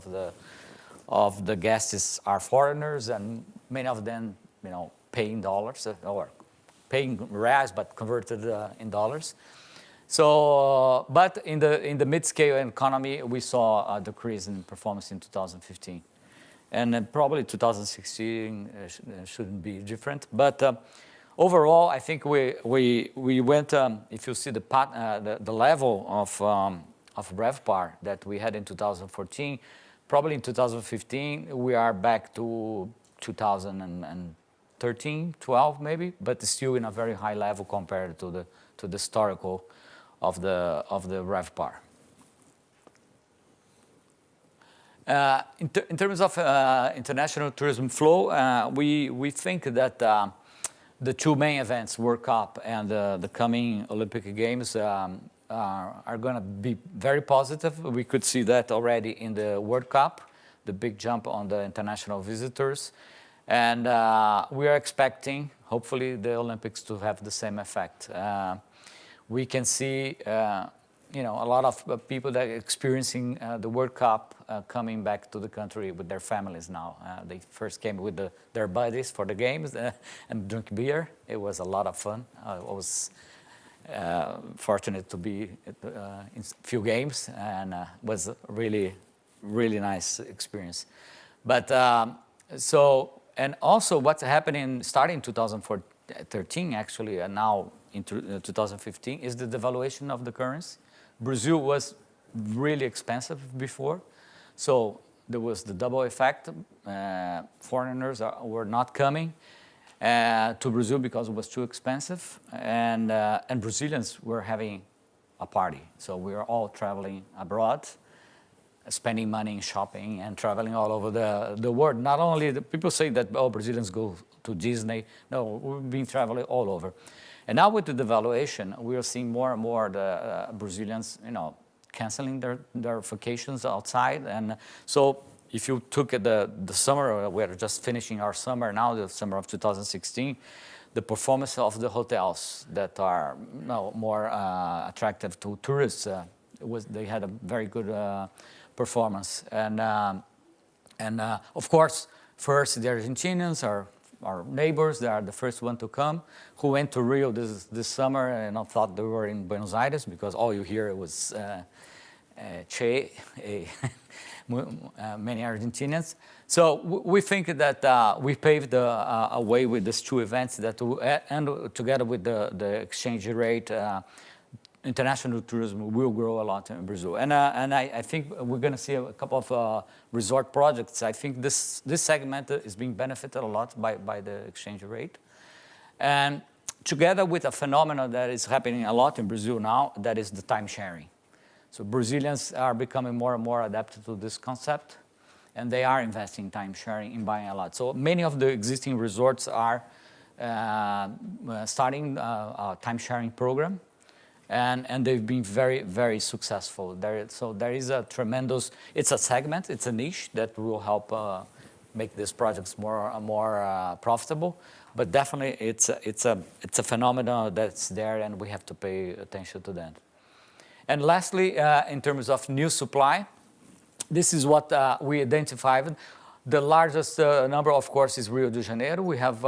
of the guests are foreigners, and many of them, pay in dollars or paying reais, but converted in dollars. So, but in the mid-scale economy, we saw a decrease in performance in 2015, and probably 2016 shouldn't be different. But overall, I think we went. If you see the level of RevPAR that we had in 2014, probably in 2015 we are back to 2013, 12 maybe, but still in a very high level compared to the historical of the RevPAR. In terms of international tourism flow, we think that the two main events, World Cup and the coming Olympic Games, are going to be very positive. We could see that already in the World Cup, the big jump on the international visitors. And we are expecting, hopefully, the Olympics to have the same effect. We can see, a lot of people that are experiencing the World Cup coming back to the country with their families now. They first came with their buddies for the games and drink beer. It was a lot of fun. I was fortunate to be in a few games, and was a really, really nice experience. But and also what's happening starting 2013, actually, and now in 2015, is the devaluation of the currency. Brazil was really expensive before, so there was the double effect. Foreigners were not coming to Brazil because it was too expensive, and Brazilians were having a party. So we were all traveling abroad, spending money in shopping and traveling all over the world. Not only people say that Brazilians go to Disney. No, we've been traveling all over. And now with the devaluation, we are seeing more and more the Brazilians, canceling their vacations outside. And so if you took the summer, we're just finishing our summer now, the summer of 2016, the performance of the hotels that are more attractive to tourists, they had a very good performance. And of course, first the Argentinians are our neighbors. They are the first one to come, who went to Rio this summer and I thought they were in Buenos Aires because all you hear was many Argentinians. So we think that we paved a way with these two events and together with the exchange rate, international tourism will grow a lot in Brazil. And I think we're going to see a couple of resort projects. I think this segment is being benefited a lot by the exchange rate. And together with a phenomenon that is happening a lot in Brazil now, that is the time sharing. So Brazilians are becoming more and more adapted to this concept, and they are investing in time sharing, in buying a lot. So many of the existing resorts are starting a time sharing program. And they've been very, very successful. So there is a tremendous, it's a segment, it's a niche that will help make these projects more profitable. But definitely it's a phenomenon that's there, and we have to pay attention to that. And lastly, in terms of new supply, this is what we identified. The largest number, of course, is Rio de Janeiro. We have,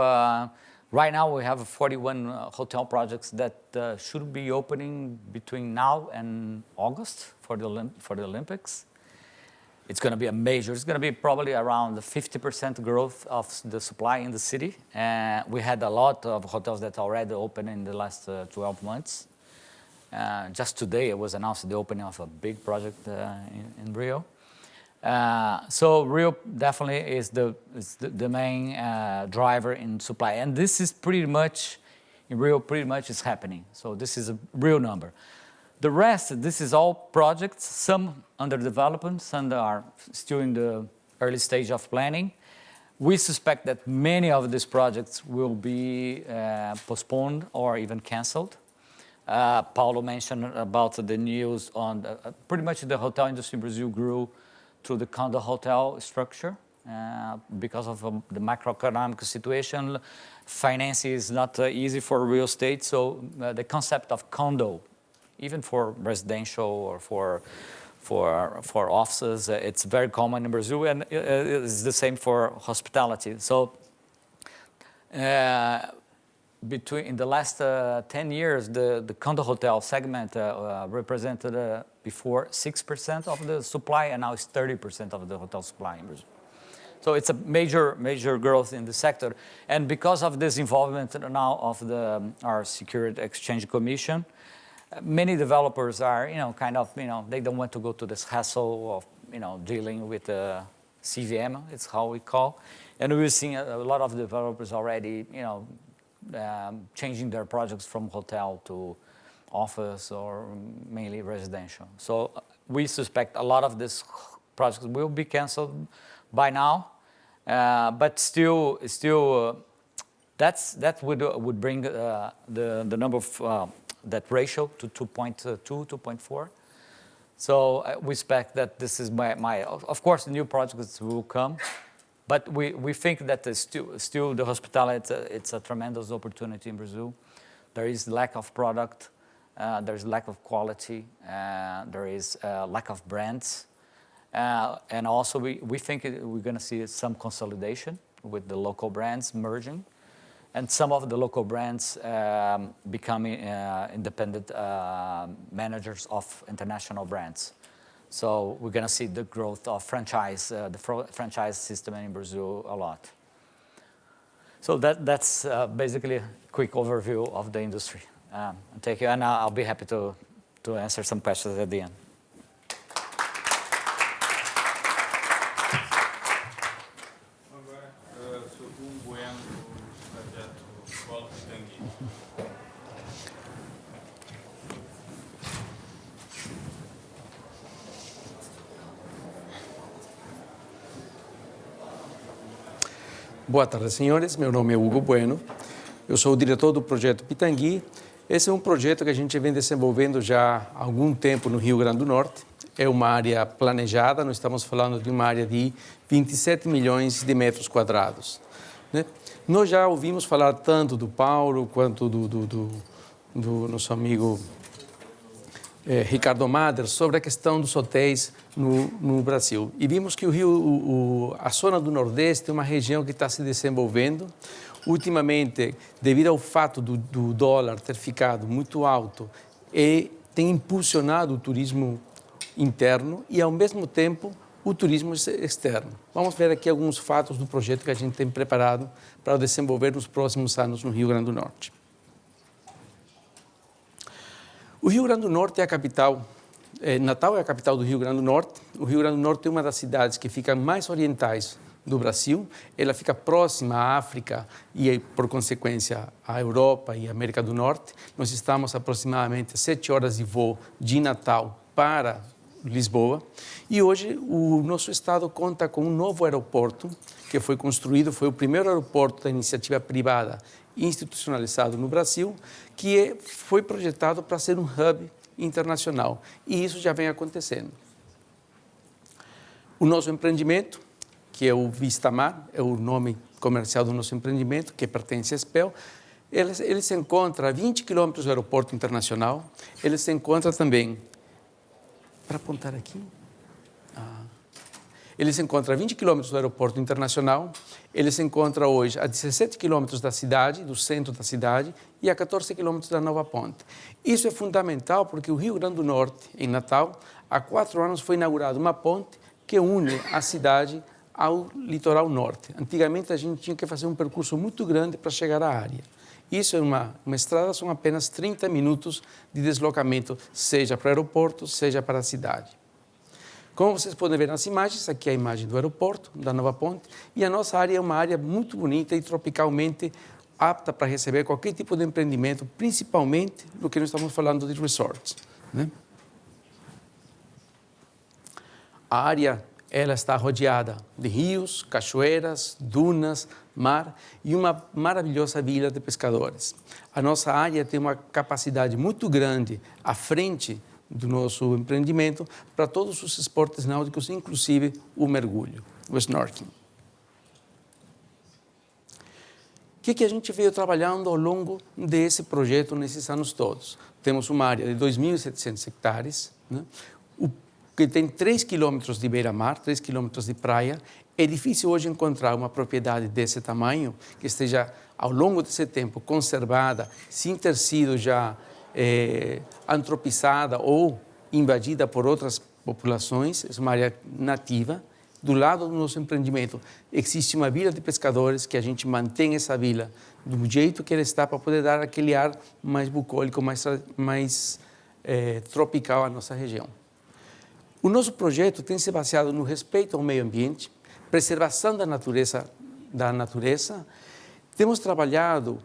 right now, we have 41 hotel projects that should be opening between now and August for the Olympics. It's going to be it's going to be probably around 50% growth of the supply in the city. We had a lot of hotels that already opened in the last 12 months. Just today, it was announced the opening of a big project in Rio. So Rio definitely is the main driver in supply. And this is pretty much, in Rio, pretty much is happening. So this is a real number. The rest, this is all projects, some under development, some are still in the early stage of planning. We suspect that many of these projects will be postponed or even canceled. Paulo mentioned about the news on pretty much the hotel industry in Brazil grew through the condo hotel structure because of the macroeconomic situation. Finance is not easy for real estate, so the concept of condo, even for residential or for offices, it's very common in Brazil, and it's the same for hospitality. So in the last 10 years, the condo hotel segment represented before 6% of the supply, and now it's 30% of the hotel supply in Brazil. So it's a major growth in the sector. And because of this involvement now of our Security Exchange Commission, many developers are, they don't want to go to this hassle of, dealing with CVM, it's how we call. And we're seeing a lot of developers already, changing their projects from hotel to office or mainly residential. So we suspect a lot of these projects will be canceled by now, but still, that would bring the number of that ratio to 2.2, 2.4. So we expect that this is of course, new projects will come. But we think that still the hospitality, it's a tremendous opportunity in Brazil. There is lack of product, there's lack of quality, there is lack of brands. And also we think we're going to see some consolidation with the local brands merging. And some of the local brands becoming independent managers of international brands. So we're going to see the growth of the franchise system in Brazil a lot. So that's basically a quick overview of the industry. Thank you, and I'll be happy to answer some questions at the end. Boa tarde, senhores. Meu nome é Hugo Bueno. Eu sou o diretor do projeto Pitangui. Esse é um projeto que a gente vem desenvolvendo já há algum tempo no Rio Grande do Norte. É uma área planejada, nós estamos falando de uma área de 27 milhões de metros quadrados. Né? Nós já ouvimos falar tanto do Paulo quanto do nosso amigo Ricardo Mader sobre a questão dos hotéis no Brasil. E vimos que a zona do Nordeste é uma região que está se desenvolvendo. Ultimamente, devido ao fato do dólar ter ficado muito alto, tem impulsionado o turismo interno e, ao mesmo tempo, o turismo externo. Vamos ver aqui alguns fatos do projeto que a gente tem preparado para desenvolver nos próximos anos no Rio Grande do Norte. O Rio Grande do Norte é a capital, Natal é a capital do Rio Grande do Norte. O Rio Grande do Norte é uma das cidades que fica mais orientais do Brasil. Ela fica próxima à África e, por consequência, à Europa e à América do Norte. Nós estamos aproximadamente 7 horas de voo de Natal para Lisboa. E hoje o nosso estado conta com um novo aeroporto que foi construído, foi o primeiro aeroporto da iniciativa privada institucionalizado no Brasil, que foi projetado para ser um hub internacional. E isso já vem acontecendo. O nosso empreendimento, que é o Vistamar, é o nome comercial do nosso empreendimento, que pertence à SPEL, ele se encontra a 20 quilômetros do aeroporto internacional. Ele se encontra também, para apontar aqui, Ele se encontra a 20 quilômetros do aeroporto internacional, ele se encontra hoje a 17 quilômetros da cidade, do centro da cidade, e a 14 quilômetros da nova ponte. Isso é fundamental porque o Rio Grande do Norte, em Natal, há 4 anos foi inaugurada uma ponte que une a cidade ao litoral norte. Antigamente a gente tinha que fazer um percurso muito grande para chegar à área. Isso é uma estrada, são apenas 30 minutos de deslocamento, seja para o aeroporto, seja para a cidade. Como vocês podem ver nas imagens, aqui é a imagem do aeroporto, da nova ponte, e a nossa área é uma área muito bonita e tropicalmente apta para receber qualquer tipo de empreendimento, principalmente no que nós estamos falando de resorts, né? A área ela está rodeada de rios, cachoeiras, dunas, mar e uma maravilhosa vila de pescadores. A nossa área tem uma capacidade muito grande à frente do nosso empreendimento para todos os esportes náuticos, inclusive o mergulho, o snorkeling. O que a gente veio trabalhando ao longo desse projeto nesses anos todos? Temos uma área de 2.700 hectares, né? Que tem 3 quilômetros de beira-mar, 3 quilômetros de praia. É difícil hoje encontrar uma propriedade desse tamanho que esteja, ao longo desse tempo, conservada, sem ter sido já antropizada ou invadida por outras populações. É uma área nativa. Do lado do nosso empreendimento existe uma vila de pescadores que a gente mantém essa vila do jeito que ela está para poder dar aquele ar mais bucólico, mais tropical à nossa região. O nosso projeto tem se baseado no respeito ao meio ambiente, preservação da natureza. Temos trabalhado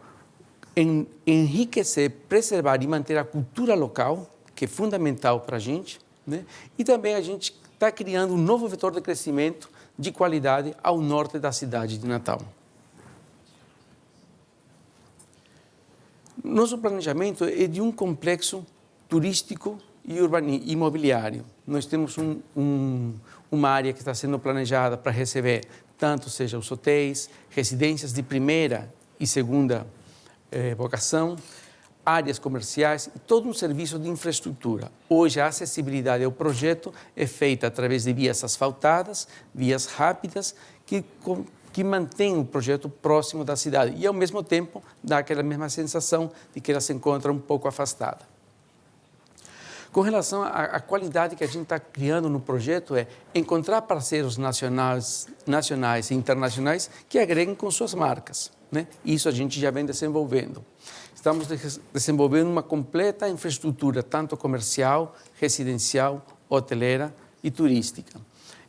em enriquecer, preservar e manter a cultura local, que é fundamental para a gente, né? E também a gente está criando um novo vetor de crescimento de qualidade ao norte da cidade de Natal. Nosso planejamento é de um complexo turístico e imobiliário. Nós temos uma área que está sendo planejada para receber tanto seja os hotéis, residências de primeira e segunda vocação, áreas comerciais e todo um serviço de infraestrutura. Hoje a acessibilidade ao projeto é feita através de vias asfaltadas, vias rápidas, que mantém o projeto próximo da cidade e, ao mesmo tempo, dá aquela mesma sensação de que ela se encontra um pouco afastada. Com relação à qualidade que a gente está criando no projeto, é encontrar parceiros nacionais e internacionais que agreguem com suas marcas, né? Isso a gente já vem desenvolvendo. Estamos desenvolvendo uma completa infraestrutura, tanto comercial, residencial, hoteleira e turística.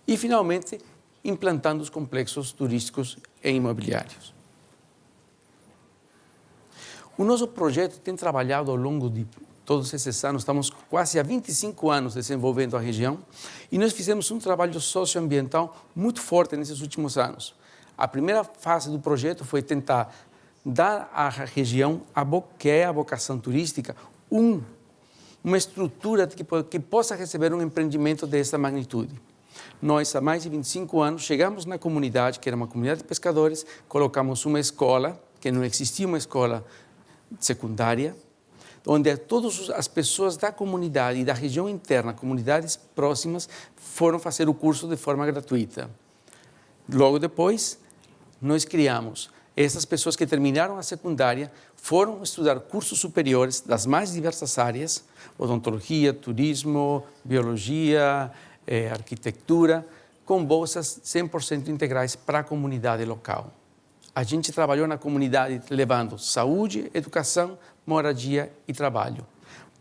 E, finalmente, implantando os complexos turísticos e imobiliários. O nosso projeto tem trabalhado ao longo de todos esses anos, estamos quase há 25 anos desenvolvendo a região e nós fizemos um trabalho socioambiental muito forte nesses últimos anos. A primeira fase do projeto foi tentar dar à região, que é a vocação turística, uma estrutura que possa receber um empreendimento dessa magnitude. Nós, há mais de 25 anos, chegamos na comunidade, que era uma comunidade de pescadores, colocamos uma escola, que não existia uma escola secundária, onde todas as pessoas da comunidade e da região interna, comunidades próximas, foram fazer o curso de forma gratuita. Logo depois, nós criamos. Essas pessoas que terminaram a secundária foram estudar cursos superiores das mais diversas áreas, odontologia, turismo, biologia, arquitetura, com bolsas 100% integrais para a comunidade local. A gente trabalhou na comunidade levando saúde, educação, moradia e trabalho.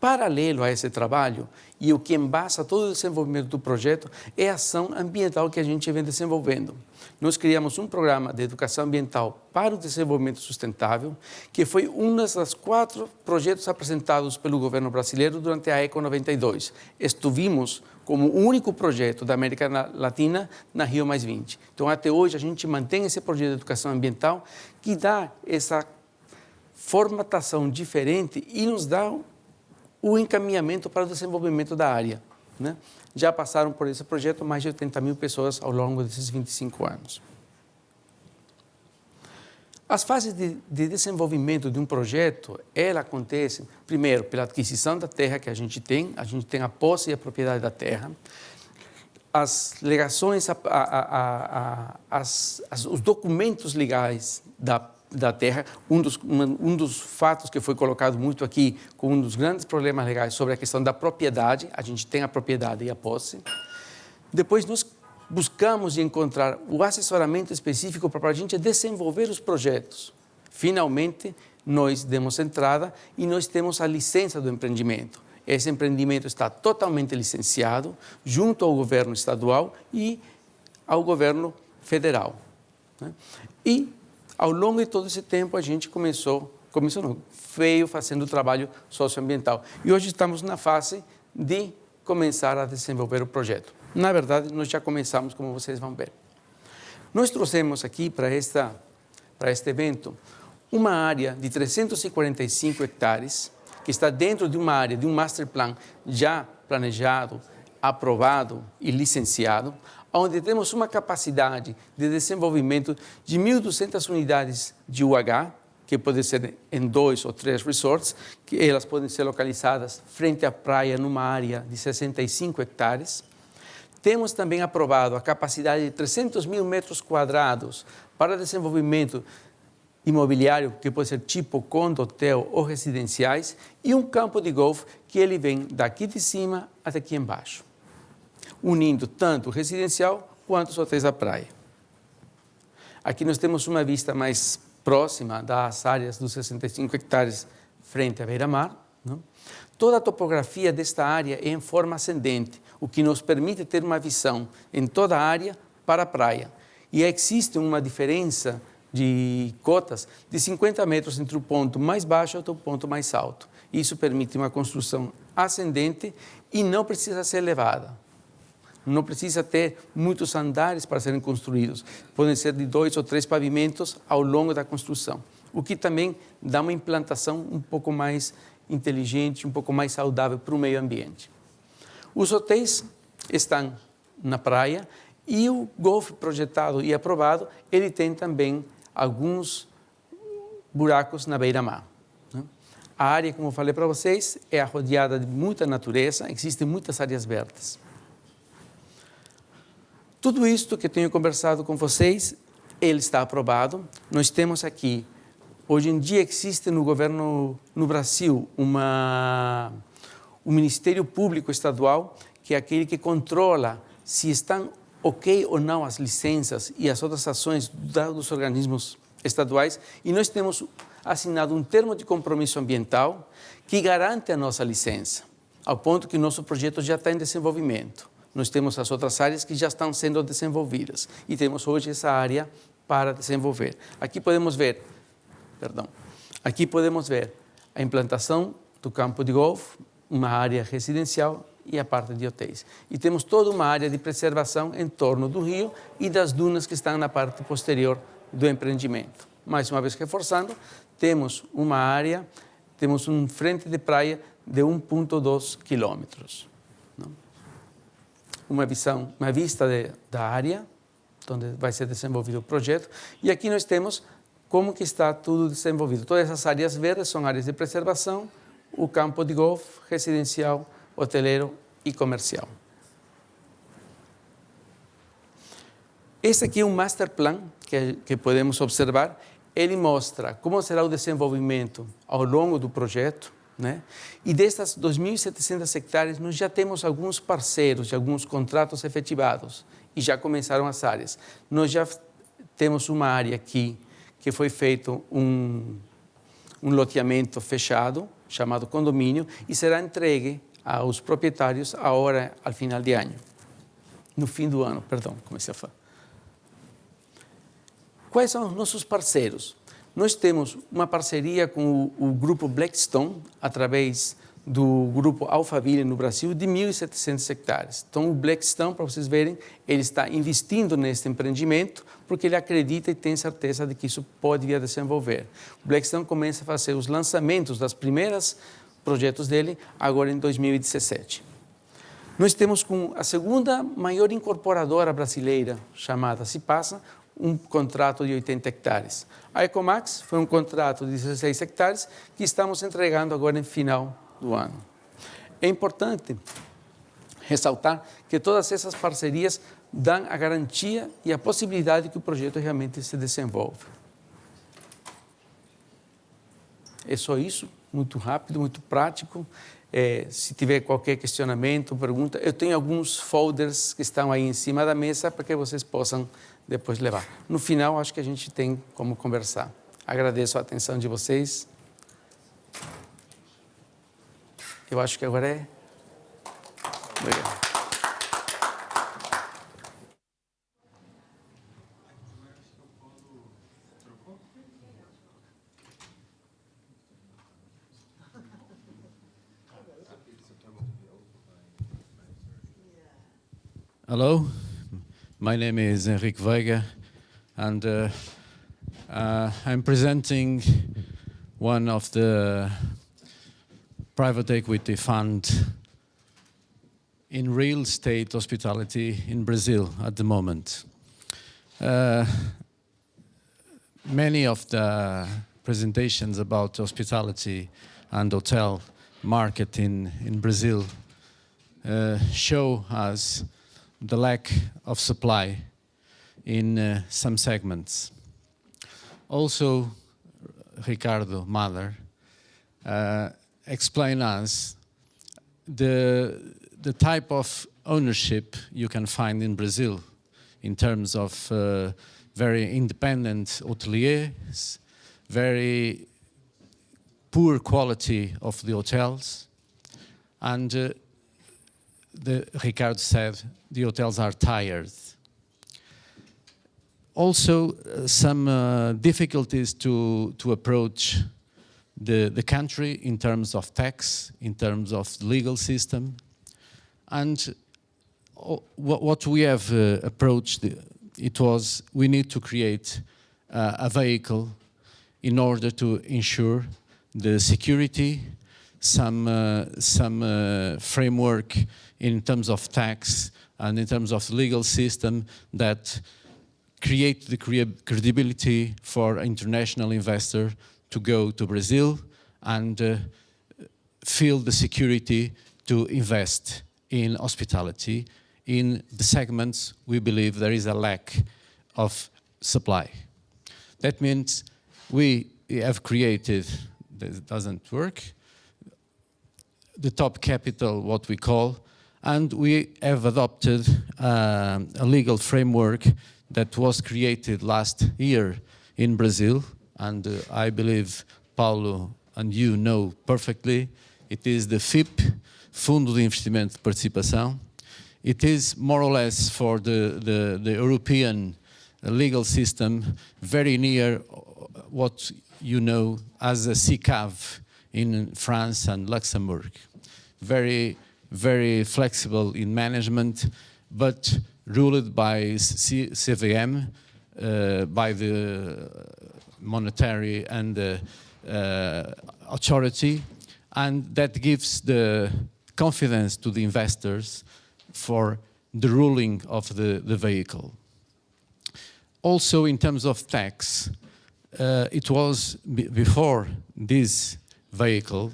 Paralelo a esse trabalho, e o que embasa todo o desenvolvimento do projeto, é a ação ambiental que a gente vem desenvolvendo. Nós criamos um programa de educação ambiental para o desenvolvimento sustentável, que foi um dos 4 projetos apresentados pelo governo brasileiro durante a Eco 92. Estivemos como o único projeto da América Latina na Rio +20. Então, até hoje, a gente mantém esse projeto de educação ambiental que dá essa formatação diferente e nos dá o encaminhamento para o desenvolvimento da área, né? Já passaram por esse projeto mais de 80.000 pessoas ao longo desses 25 anos. As fases de desenvolvimento de um projeto, ela acontece, primeiro, pela aquisição da terra que a gente tem a posse e a propriedade da terra. as legações, os documentos legais da terra, um dos fatos que foi colocado muito aqui como um dos grandes problemas legais sobre a questão da propriedade, a gente tem a propriedade e a posse. Depois nós buscamos encontrar o assessoramento específico para a gente desenvolver os projetos. Finalmente, nós demos entrada e nós temos a licença do empreendimento. Esse empreendimento está totalmente licenciado junto ao governo estadual e ao governo federal. Né? E, ao longo de todo esse tempo, a gente veio fazendo o trabalho socioambiental. E hoje estamos na fase de começar a desenvolver o projeto. Na verdade, nós já começamos, como vocês vão ver. Nós trouxemos aqui para este evento uma área de 345 hectares, que está dentro de uma área, de um master plan já planejado, aprovado e licenciado, onde temos uma capacidade de desenvolvimento de 1.200 unidades de UH, que pode ser em 2 ou 3 resorts, que elas podem ser localizadas frente à praia numa área de 65 hectares. Temos também aprovado a capacidade de 300 mil metros quadrados para desenvolvimento imobiliário, que pode ser tipo condo, hotel ou residenciais, e um campo de golfe que ele vem daqui de cima até aqui embaixo, unindo tanto o residencial quanto os hotéis da praia. Aqui nós temos uma vista mais próxima das áreas dos 65 hectares frente à beira-mar. Toda a topografia desta área é em forma ascendente, o que nos permite ter uma visão em toda a área para a praia. E existe uma diferença de cotas de 50 metros entre o ponto mais baixo e o ponto mais alto. Isso permite uma construção ascendente e não precisa ser elevada. Não precisa ter muitos andares para serem construídos. Podem ser de 2 ou 3 pavimentos ao longo da construção, o que também dá uma implantação um pouco mais inteligente, um pouco mais saudável para o meio ambiente. Os hotéis estão na praia e o golfe projetado e aprovado, ele tem também alguns buracos na beira-mar. A área, como eu falei para vocês, é rodeada de muita natureza, existem muitas áreas verdes. Tudo isto que eu tenho conversado com vocês, ele está aprovado. Nós temos aqui, hoje em dia existe no governo, no Brasil, um Ministério Público Estadual, que é aquele que controla se estão ok ou não as licenças e as outras ações dos organismos estaduais, e nós temos assinado um termo de compromisso ambiental que garante a nossa licença, ao ponto que o nosso projeto já está em desenvolvimento. Nós temos as outras áreas que já estão sendo desenvolvidas e temos hoje essa área para desenvolver. Aqui podemos ver a implantação do campo de golfe, uma área residencial e a parte de hotéis. E temos toda uma área de preservação em torno do rio e das dunas que estão na parte posterior do empreendimento. Mais uma vez reforçando, temos uma área, temos um frente de praia de 1,2 quilômetros. Uma vista da área, onde vai ser desenvolvido o projeto. E aqui nós temos como que está tudo desenvolvido. Todas essas áreas verdes são áreas de preservação, o campo de golfe, residencial, hoteleiro e comercial. Esse aqui é um master plan que podemos observar. Ele mostra como será o desenvolvimento ao longo do projeto, né? E destas 2.700 hectares, nós já temos alguns parceiros e alguns contratos efetivados e já começaram as áreas. Nós já temos uma área aqui que foi feito um loteamento fechado, chamado condomínio, e será entregue aos proprietários agora, ao final de ano. No fim do ano, perdão, comecei a falar. Quais são os nossos parceiros? Nós temos uma parceria com o grupo Blackstone, através do grupo Alphaville no Brasil, de 1.700 hectares. Então, o Blackstone, para vocês verem, ele está investindo neste empreendimento porque ele acredita e tem certeza de que isso pode vir a desenvolver. O Blackstone começa a fazer os lançamentos das primeiras projetos dele agora em 2017. Nós temos com a segunda maior incorporadora brasileira, chamada Cipasa, um contrato de 80 hectares. A Ecomax foi um contrato de 16 hectares que estamos entregando agora em final do ano. É importante ressaltar que todas essas parcerias dão a garantia e a possibilidade que o projeto realmente se desenvolva. É só isso, muito rápido, muito prático. Se tiver qualquer questionamento, pergunta, eu tenho alguns folders que estão aí em cima da mesa para que vocês possam depois levar. No final, acho que a gente tem como conversar. Agradeço a atenção de vocês. Eu acho que agora é... Obrigado. Hello, my name is Henrique Veiga, and I'm presenting one of the private equity fund in real estate hospitality in Brazil at the moment. Many of the presentations about hospitality and hotel market in Brazil show us the lack of supply in some segments. Also, Ricardo Mader explained us the type of ownership you can find in Brazil in terms of very independent hoteliers, very poor quality of the hotels, and Ricardo said the hotels are tired. Also, some difficulties to approach the country in terms of tax, in terms of legal system. And what we have approached, it was we need to create a vehicle in order to ensure the security, some framework in terms of tax and in terms of legal system that create the credibility for international investor to go to Brazil and feel the security to invest in hospitality in the segments we believe there is a lack of supply. That means we have created, this doesn't work, the top capital, what we call, and we have adopted a legal framework that was created last year in Brazil, and I believe Paulo and you know perfectly. It is the FIP, Fundo de Investimento de Participação. It is more or less for the European legal system very near what you know as a CCAV in France and Luxembourg. Very, very flexible in management, but ruled by CVM, by the monetary and authority, and that gives the confidence to the investors for the ruling of the vehicle. Also, in terms of tax, it was before this vehicle,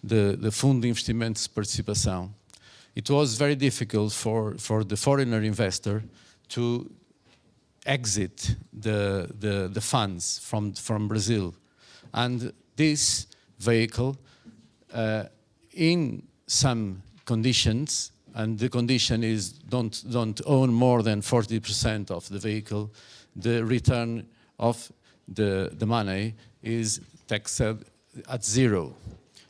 the Fundo de Investimentos de Participação, it was very difficult for the foreigner investor to exit the funds from Brazil. And this vehicle, in some conditions, and the condition is don't own more than 40% of the vehicle, the return of the money is taxed at zero.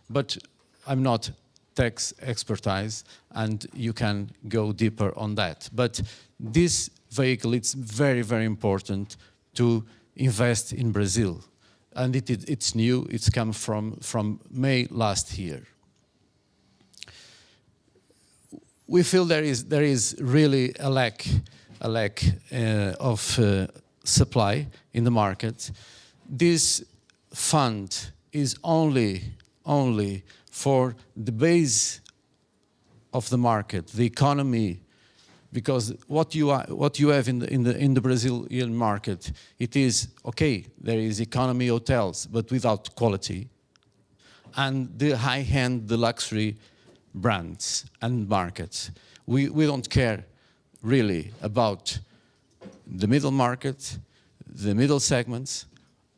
But I'm not tax expertise, and you can go deeper on that. But this vehicle, it's very, very important to invest in Brazil. And it's new, it's come from May last year. We feel there is really a lack of supply in the market. This fund is only for the base of the market, the economy, because what you have in the Brazilian market, it is okay. There is economy hotels, but without quality, and the high-end, the luxury brands and markets. We don't care really about the middle market, the middle segments.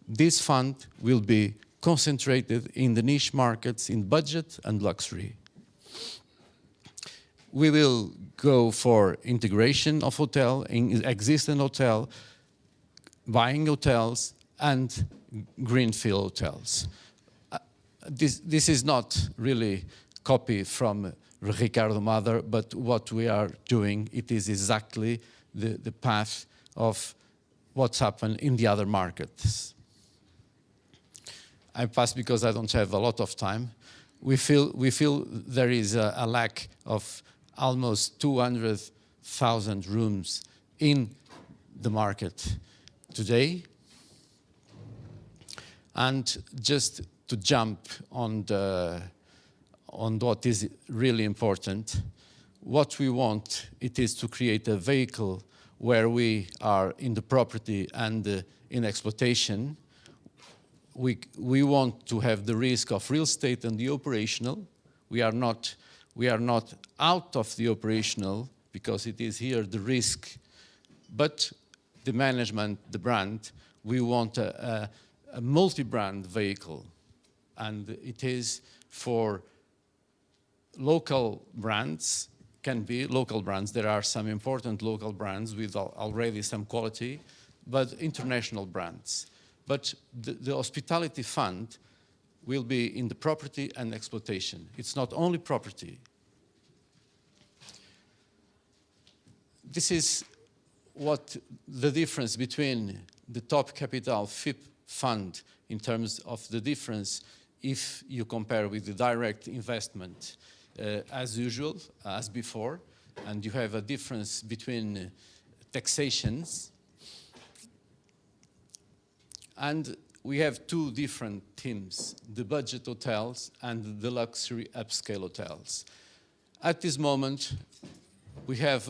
This fund will be concentrated in the niche markets in budget and luxury. We will go for integration of hotel, in existing hotel, buying hotels, and greenfield hotels. This is not really copy from Ricardo Mader, but what we are doing, it is exactly the path of what's happened in the other markets. I pass because I don't have a lot of time. We feel there is a lack of almost 200,000 rooms in the market today. And just to jump on what is really important, what we want, it is to create a vehicle where we are in the property and in exploitation. We want to have the risk of real estate and the operational. We are not out of the operational because it is here the risk, but the management, the brand, we want a multi-brand vehicle, and it is for local brands, can be local brands. There are some important local brands with already some quality, but international brands. But the hospitality fund will be in the property and exploitation. It's not only property. This is what the difference between the Top Capital FIP fund in terms of the difference if you compare with the direct investment as usual, as before, and you have a difference between taxations. And we have two different teams, the budget hotels and the luxury upscale hotels. At this moment, we have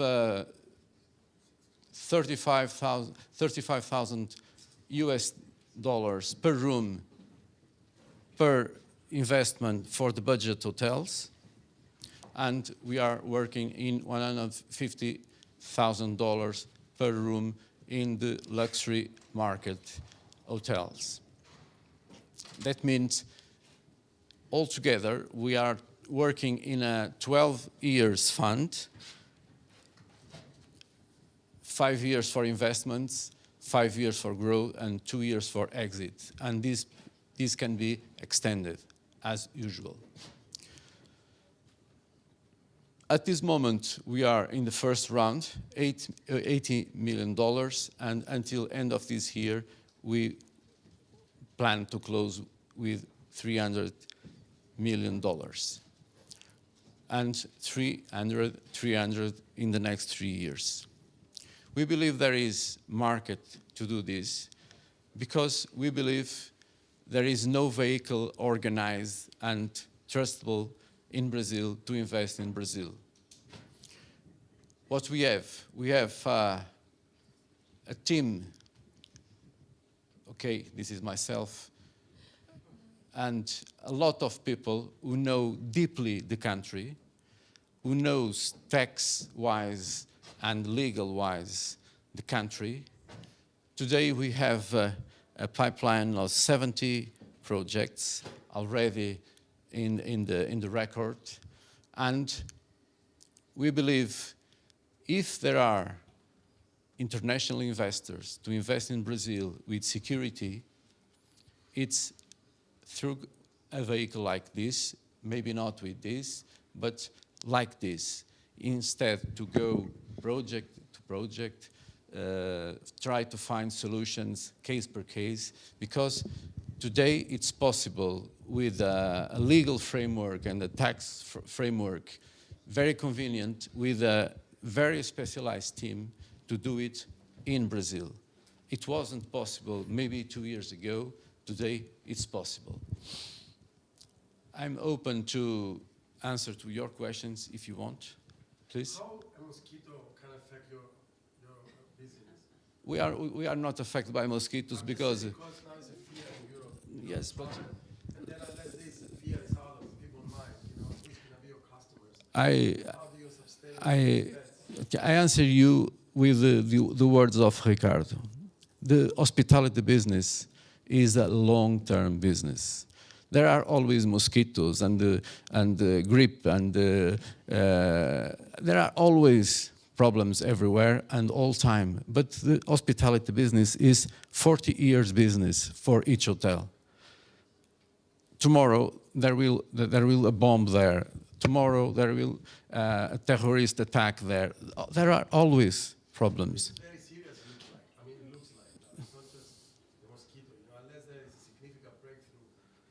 35,000 US dollars per room per investment for the budget hotels, and we are working in $150,000 per room in the luxury market hotels. That means altogether we are working in a 12 years fund, 5 years for investments, 5 years for growth, and 2 years for exit. And this can be extended as usual. At this moment, we are in the first round, $80 million, and until end of this year, we plan to close with $300 million. And 300 in the next 3 years. We believe there is market to do this because we believe there is no vehicle organized and trustable in Brazil to invest in Brazil. What we have a team. Okay, this is myself, and a lot of people who know deeply the country, who knows tax-wise and legal-wise the country. Today we have a pipeline of 70 projects already in the record, and we believe if there are international investors to invest in Brazil with security, it's through a vehicle like this, maybe not with this, but like this. Instead to go project to project, try to find solutions case per case, because today it's possible with a legal framework and a tax framework, very convenient, with a very specialized team to do it in Brazil. It wasn't possible maybe 2 years ago. Today it's possible. I'm open to answer to your questions if you want, please. How a mosquito can affect your business? We are not affected by mosquitoes because now it's a fear in Europe. yes, but And then unless this fear is out of people's mind, who's going to be your customers? I How do you sustain I answer you with the words of Ricardo. The hospitality business is a long-term business. There are always mosquitoes and grippe, and there are always problems everywhere and all time. But the hospitality business is 40 years business for each hotel. Tomorrow there will a bomb there. Tomorrow there will a terrorist attack there. There are always problems. Very serious, looks like. I mean, it looks like. It's not just the mosquito. You know, unless there is a significant breakthrough,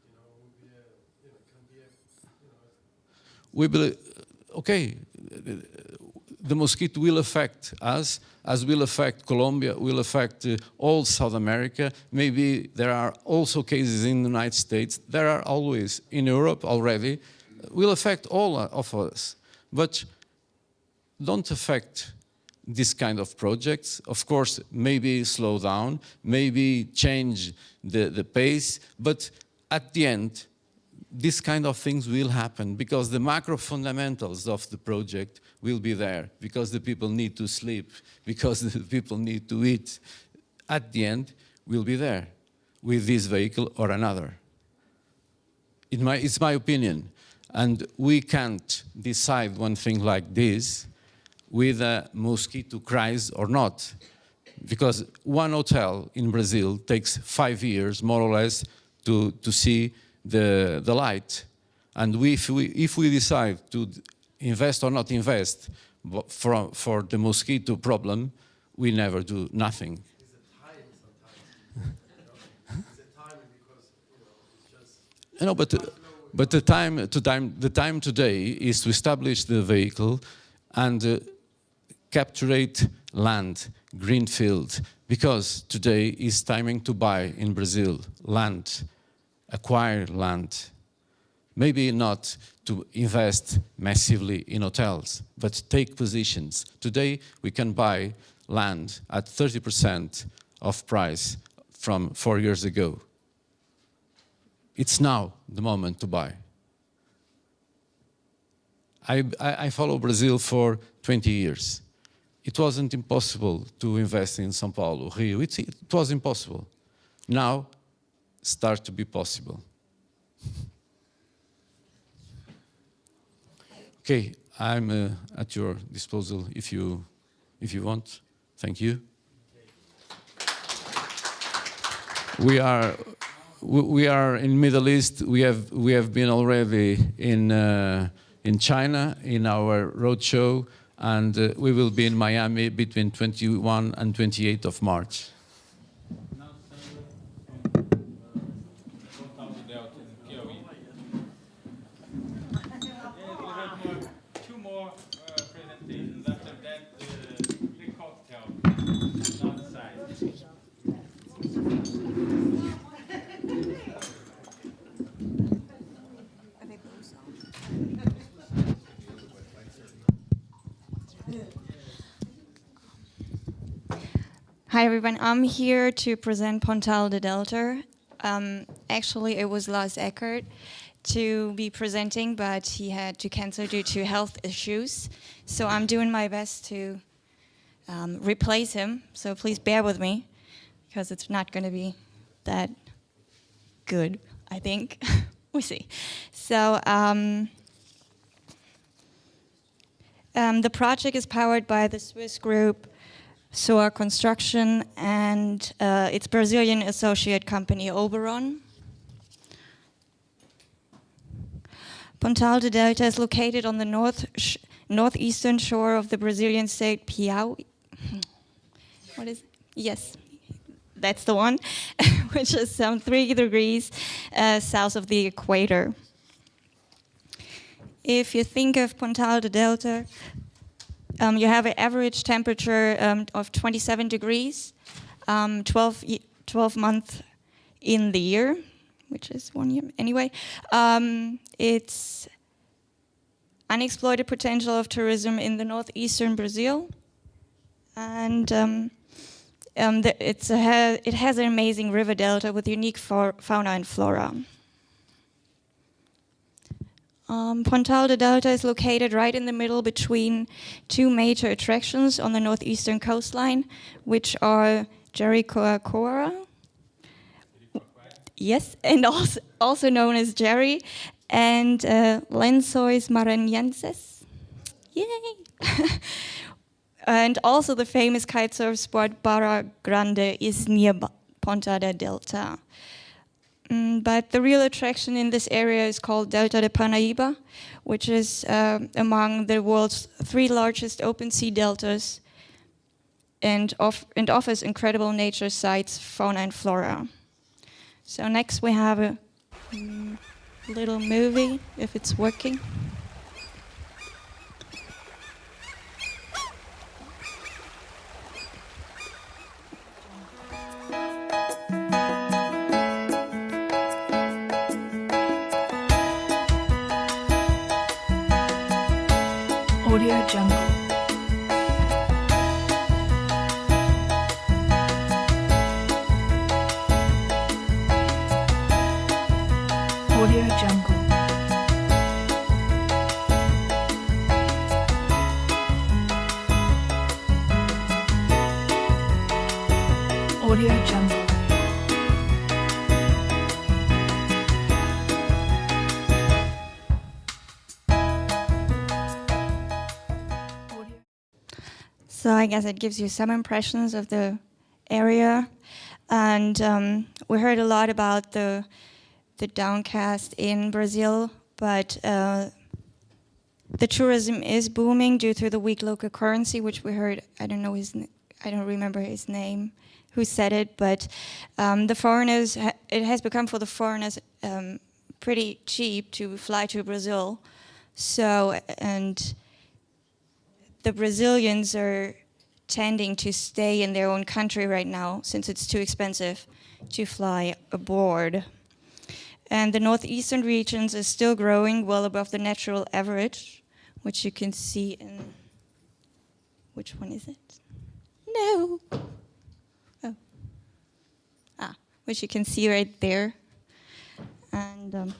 you know, it would be a, you know, can be a, you know. We believe, okay, the mosquito will affect us, as will affect Colombia, will affect all South America. Maybe there are also cases in the United States. There are always in Europe already. Will affect all of us. But don't affect this kind of projects. Of course, maybe slow down, maybe change the pace, but at the end, this kind of things will happen because the macro fundamentals of the project will be there, because the people need to sleep, because the people need to eat. At the end, we'll be there with this vehicle or another. It's my opinion. And we can't decide one thing like this with a mosquito crisis or not. Because one hotel in Brazil takes 5 years, more or less, to see the light. And if we decide to invest or not invest for the mosquito problem, we never do nothing. It's a time sometimes. You know? It's a time because, you know, it's just... No, but the time today is to establish the vehicle and capture land, greenfield, because today is timing to buy in Brazil land, acquire land. Maybe not to invest massively in hotels, but take positions. Today we can buy land at 30% of price from 4 years ago. It's now the moment to buy. I follow Brazil for 20 years. It wasn't impossible to invest in São Paulo, Rio. It was impossible. Now, start to be possible. Okay, I'm at your disposal if you want. Thank you. We are in Middle East. We have been already in China in our roadshow, and we will be in Miami between 21 and 28 of March. Two more presentations. After that, the cocktail outside. Hi everyone, I'm here to present Pontal de Delta. Actually, it was Lars Eckert to be presenting, but he had to cancel due to health issues. So I'm doing my best to replace him. So please bear with me, because it's not going to be that good, I think. We'll see. So the project is powered by the Swiss group SOA Construction and its Brazilian associate company Oberon. Pontal de Delta is located on the northeastern shore of the Brazilian state Piauí. What is it? Yes, that's the one, which is some 3 degrees south of the equator. If you think of Pontal de Delta, you have an average temperature of 27 degrees, 12 months in the year, which is 1 year anyway. It's unexploited potential of tourism in the northeastern Brazil, and it has an amazing river delta with unique fauna and flora. Pontal de Delta is located right in the middle between two major attractions on the northeastern coastline, which are Jericoacoara, yes, and also known as Jerry, and Lençóis Maranhenses. Yay! And also the famous kitesurf spot Barra Grande is near Ponta da Delta. But the real attraction in this area is called Delta de Parnaíba, which is among the world's 3 largest open sea deltas and offers incredible nature sites, fauna and flora. So next we have a little movie, if it's working. Audio Jungle. Audio Jungle. Audio Jungle. So I guess it gives you some impressions of the area. And we heard a lot about the downcast in Brazil, but the tourism is booming due to the weak local currency, which we heard, I don't remember his name, who said it, but the foreigners, it has become for the foreigners pretty cheap to fly to Brazil. So, and the Brazilians are tending to stay in their own country right now since it's too expensive to fly abroad. And the northeastern regions is still growing well above the natural average, which you can see in, which one is it? No. Oh. Which you can see right there. And I'm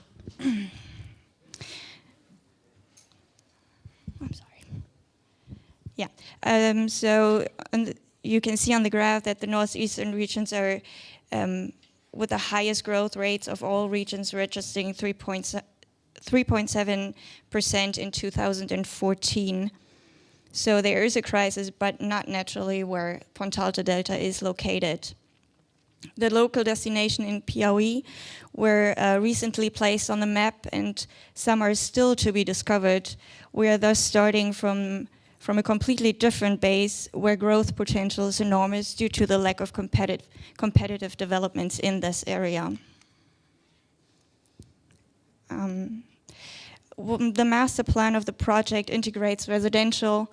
sorry. Yeah. So you can see on the graph that the northeastern regions are with the highest growth rates of all regions, registering 3.7% in 2014. So there is a crisis, but not naturally where Pontal da Delta is located. The local destination in Piauí were recently placed on the map, and some are still to be discovered. We are thus starting from a completely different base where growth potential is enormous due to the lack of competitive developments in this area. The master plan of the project integrates residential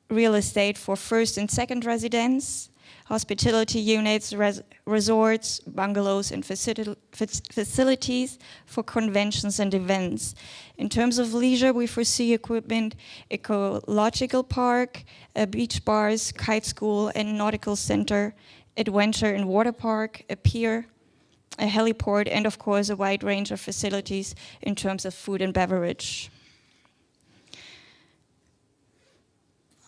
real estate for first and second residence, hospitality units, resorts, bungalows, and facilities for conventions and events. In terms of leisure, we foresee equipment, ecological park, beach bars, kite school and nautical center, adventure and water park, a pier, a heliport, and of course a wide range of facilities in terms of food and beverage.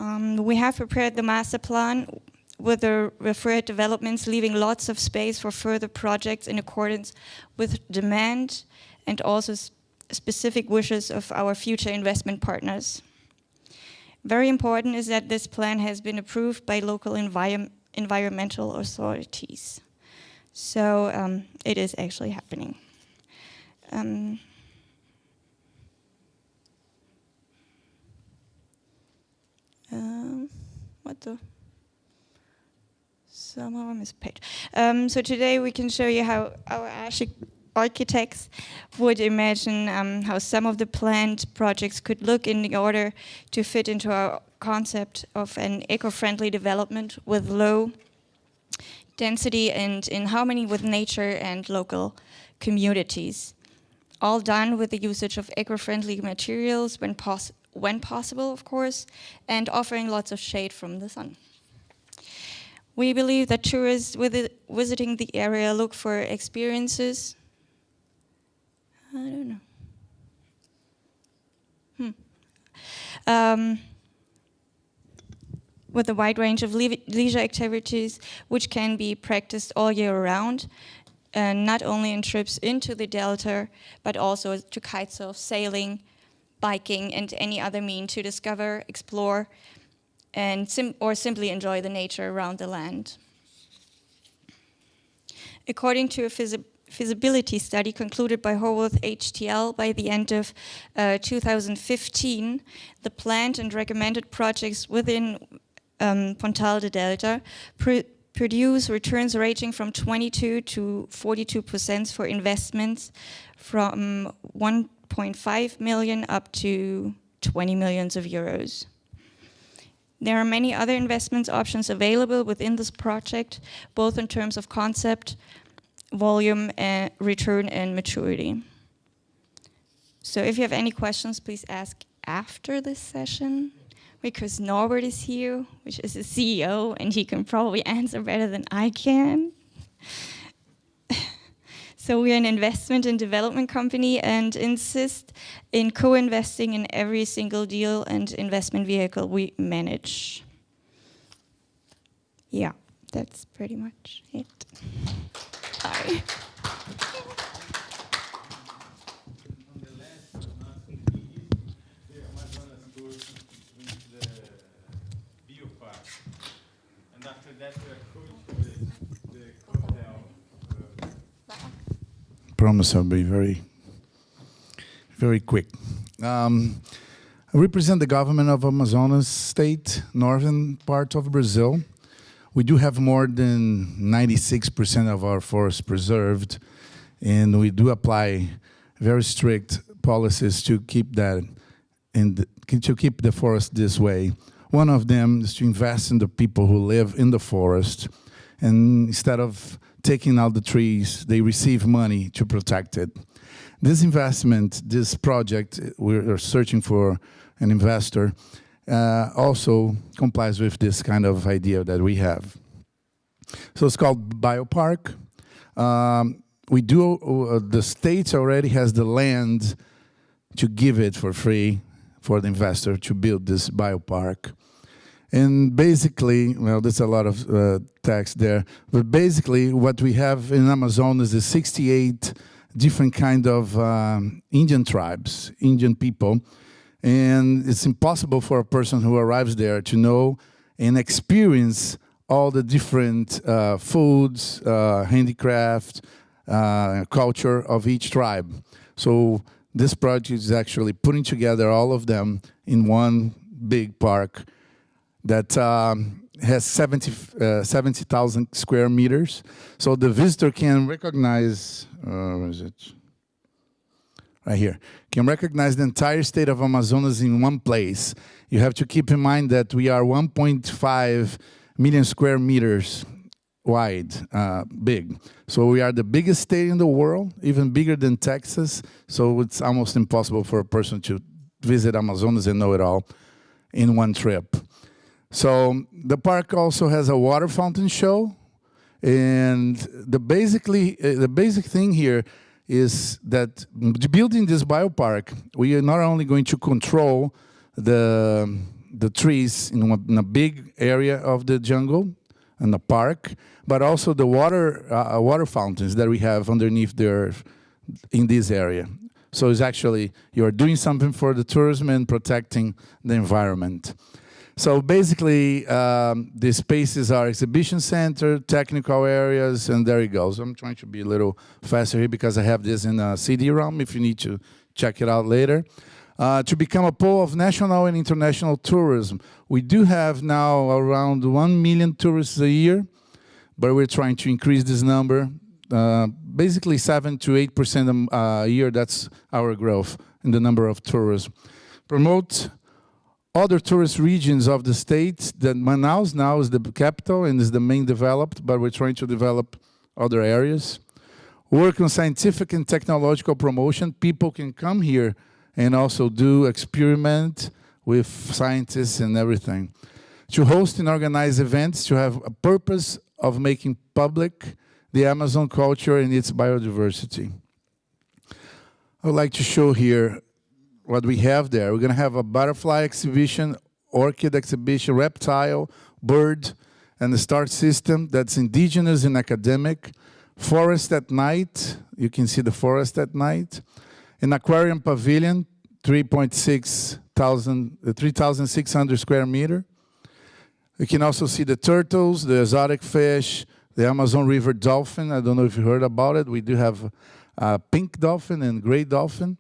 We have prepared the master plan with the referred developments, leaving lots of space for further projects in accordance with demand and also specific wishes of our future investment partners. Very important is that this plan has been approved by local environmental authorities. So it is actually happening. Somehow I missed a page. So today we can show you how our architects would imagine how some of the planned projects could look in order to fit into our concept of an eco-friendly development with low density and in harmony with nature and local communities. All done with the usage of eco-friendly materials when possible, of course, and offering lots of shade from the sun. We believe that tourists visiting the area look for experiences. I don't know. with a wide range of leisure activities which can be practiced all year round, not only in trips into the delta, but also to kitesurf, sailing, biking, and any other means to discover, explore, and simply enjoy the nature around the land. According to a feasibility study concluded by Horwath HTL by the end of 2015, the planned and recommended projects within Pontal de Delta produce returns ranging from 22 to 42% for investments from 1.5 million up to 20 millions of euros. There are many other investment options available within this project, both in terms of concept, volume, return, and maturity. So if you have any questions, please ask after this session, because Norbert is here, which is the CEO, and he can probably answer better than I can. So we're an investment and development company and insist in co-investing in every single deal and investment vehicle we manage. Yeah, that's pretty much it. Sorry. And after that, the hotel. Promise I'll be very, very quick. I represent the government of Amazonas state, northern part of Brazil. We do have more than 96% of our forest preserved, and we do apply very strict policies to keep that to keep the forest this way. One of them is to invest in the people who live in the forest, and instead of taking out the trees, they receive money to protect it. This investment, this project, we're searching for an investor, also complies with this kind of idea that we have. So it's called Biopark. The state already has the land to give it for free for the investor to build this biopark. And basically, well, there's a lot of text there, but basically what we have in Amazonas is 68 different kind of Indian tribes, Indian people, and it's impossible for a person who arrives there to know and experience all the different foods, handicraft, culture of each tribe. So this project is actually putting together all of them in one big park that has 70,000 square meters. So the visitor can recognize, where is it? Right here, can recognize the entire state of Amazonas in one place. You have to keep in mind that we are 1.5 million square meters wide, big. So we are the biggest state in the world, even bigger than Texas. So it's almost impossible for a person to visit Amazonas and know it all in one trip. So the park also has a water fountain show, and the basic thing here is that building this biopark, we are not only going to control the trees in a big area of the jungle and the park, but also the water fountains that we have underneath the earth in this area. So it's actually, you're doing something for the tourism and protecting the environment. So basically, the spaces are exhibition center, technical areas, and there it goes. I'm trying to be a little faster here because I have this in a CD-ROM if you need to check it out later. To become a pole of national and international tourism. We do have now around 1 million tourists a year, but we're trying to increase this number. Basically 7 to 8% a year, that's our growth in the number of tourists. Promote other tourist regions of the state. That Manaus now is the capital and is the main developed, but we're trying to develop other areas. Work on scientific and technological promotion. People can come here and also do experiment with scientists and everything. To host and organize events, to have a purpose of making public the Amazon culture and its biodiversity. I would like to show here what we have there. We're going to have a butterfly exhibition, orchid exhibition, reptile, bird, and the star system that's indigenous and academic. Forest at night, you can see the forest at night. An aquarium pavilion, 3,600 square meter. You can also see the turtles, the exotic fish, the Amazon River dolphin. I don't know if you heard about it. We do have a pink dolphin and gray dolphin.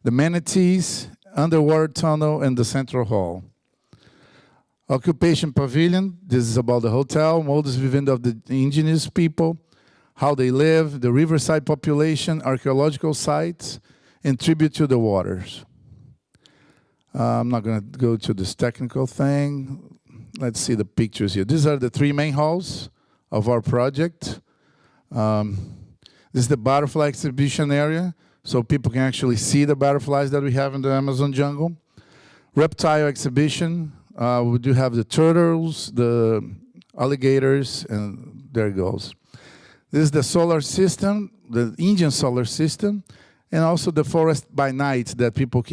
The manatees, underwater tunnel, and the central hall. Occupation pavilion, this is about the hotel, modus vivendi of the indigenous people, how they live, the riverside population, archaeological sites, and tribute to the waters. I'm not going to go to this technical thing. Let's see the pictures here. These are the three main halls of our project. This is the butterfly exhibition area, so people can actually see the butterflies that we have in the Amazon jungle. Reptile exhibition. We do have the turtles, the alligators, and there it goes. This is the solar system, the Indian solar system, and also the forest by night that people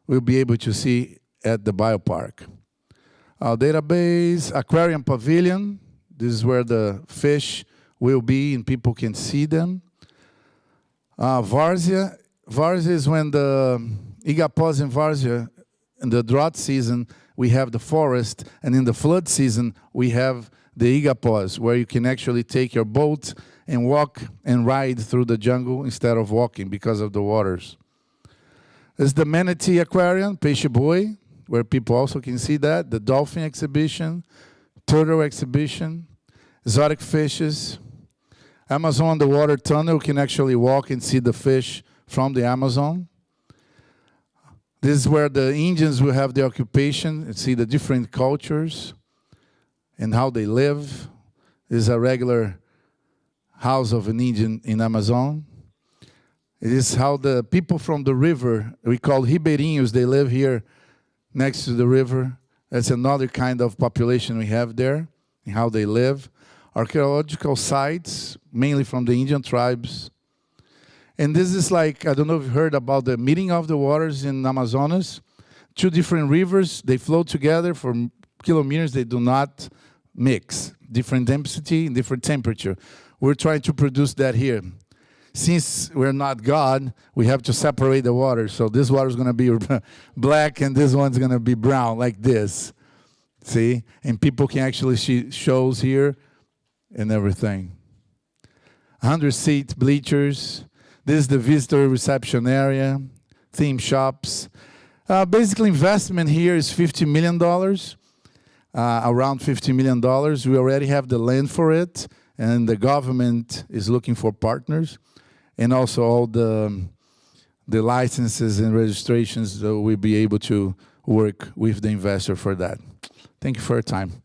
will be able to see at the biopark. Our database, aquarium pavilion. This is where the fish will be and people can see them. Várzea. Várzea is when the Igapós in Várzea, in the drought season, we have the forest, and in the flood season, we have the Igapós, where you can actually take your boat and walk and ride through the jungle instead of walking because of the waters. There's the manatee aquarium, Peixe Boi, where people also can see that, the dolphin exhibition, turtle exhibition, exotic fishes, Amazon underwater tunnel, you can actually walk and see the fish from the Amazon. This is where the Indians will have their occupation and see the different cultures and how they live. This is a regular house of an Indian in Amazon. It is how the people from the river, we call ribeirinhos, they live here next to the river. That's another kind of population we have there and how they live. Archaeological sites, mainly from the Indian tribes. And this is like, I don't know if you heard about the meeting of the waters in Amazonas. Two different rivers, they flow together for kilometers, they do not mix. Different density and different temperature. We're trying to produce that here. Since we're not God, we have to separate the water. So this water is going to be black and this one's going to be brown, like this. See? And people can actually see shows here and everything. 100-seat bleachers. This is the visitor reception area, theme shops. Basically, investment here is $50 million, around $50 million. We already have the land for it, and the government is looking for partners, and also all the licenses and registrations, so we'll be able to work with the investor for that. Thank you for your time.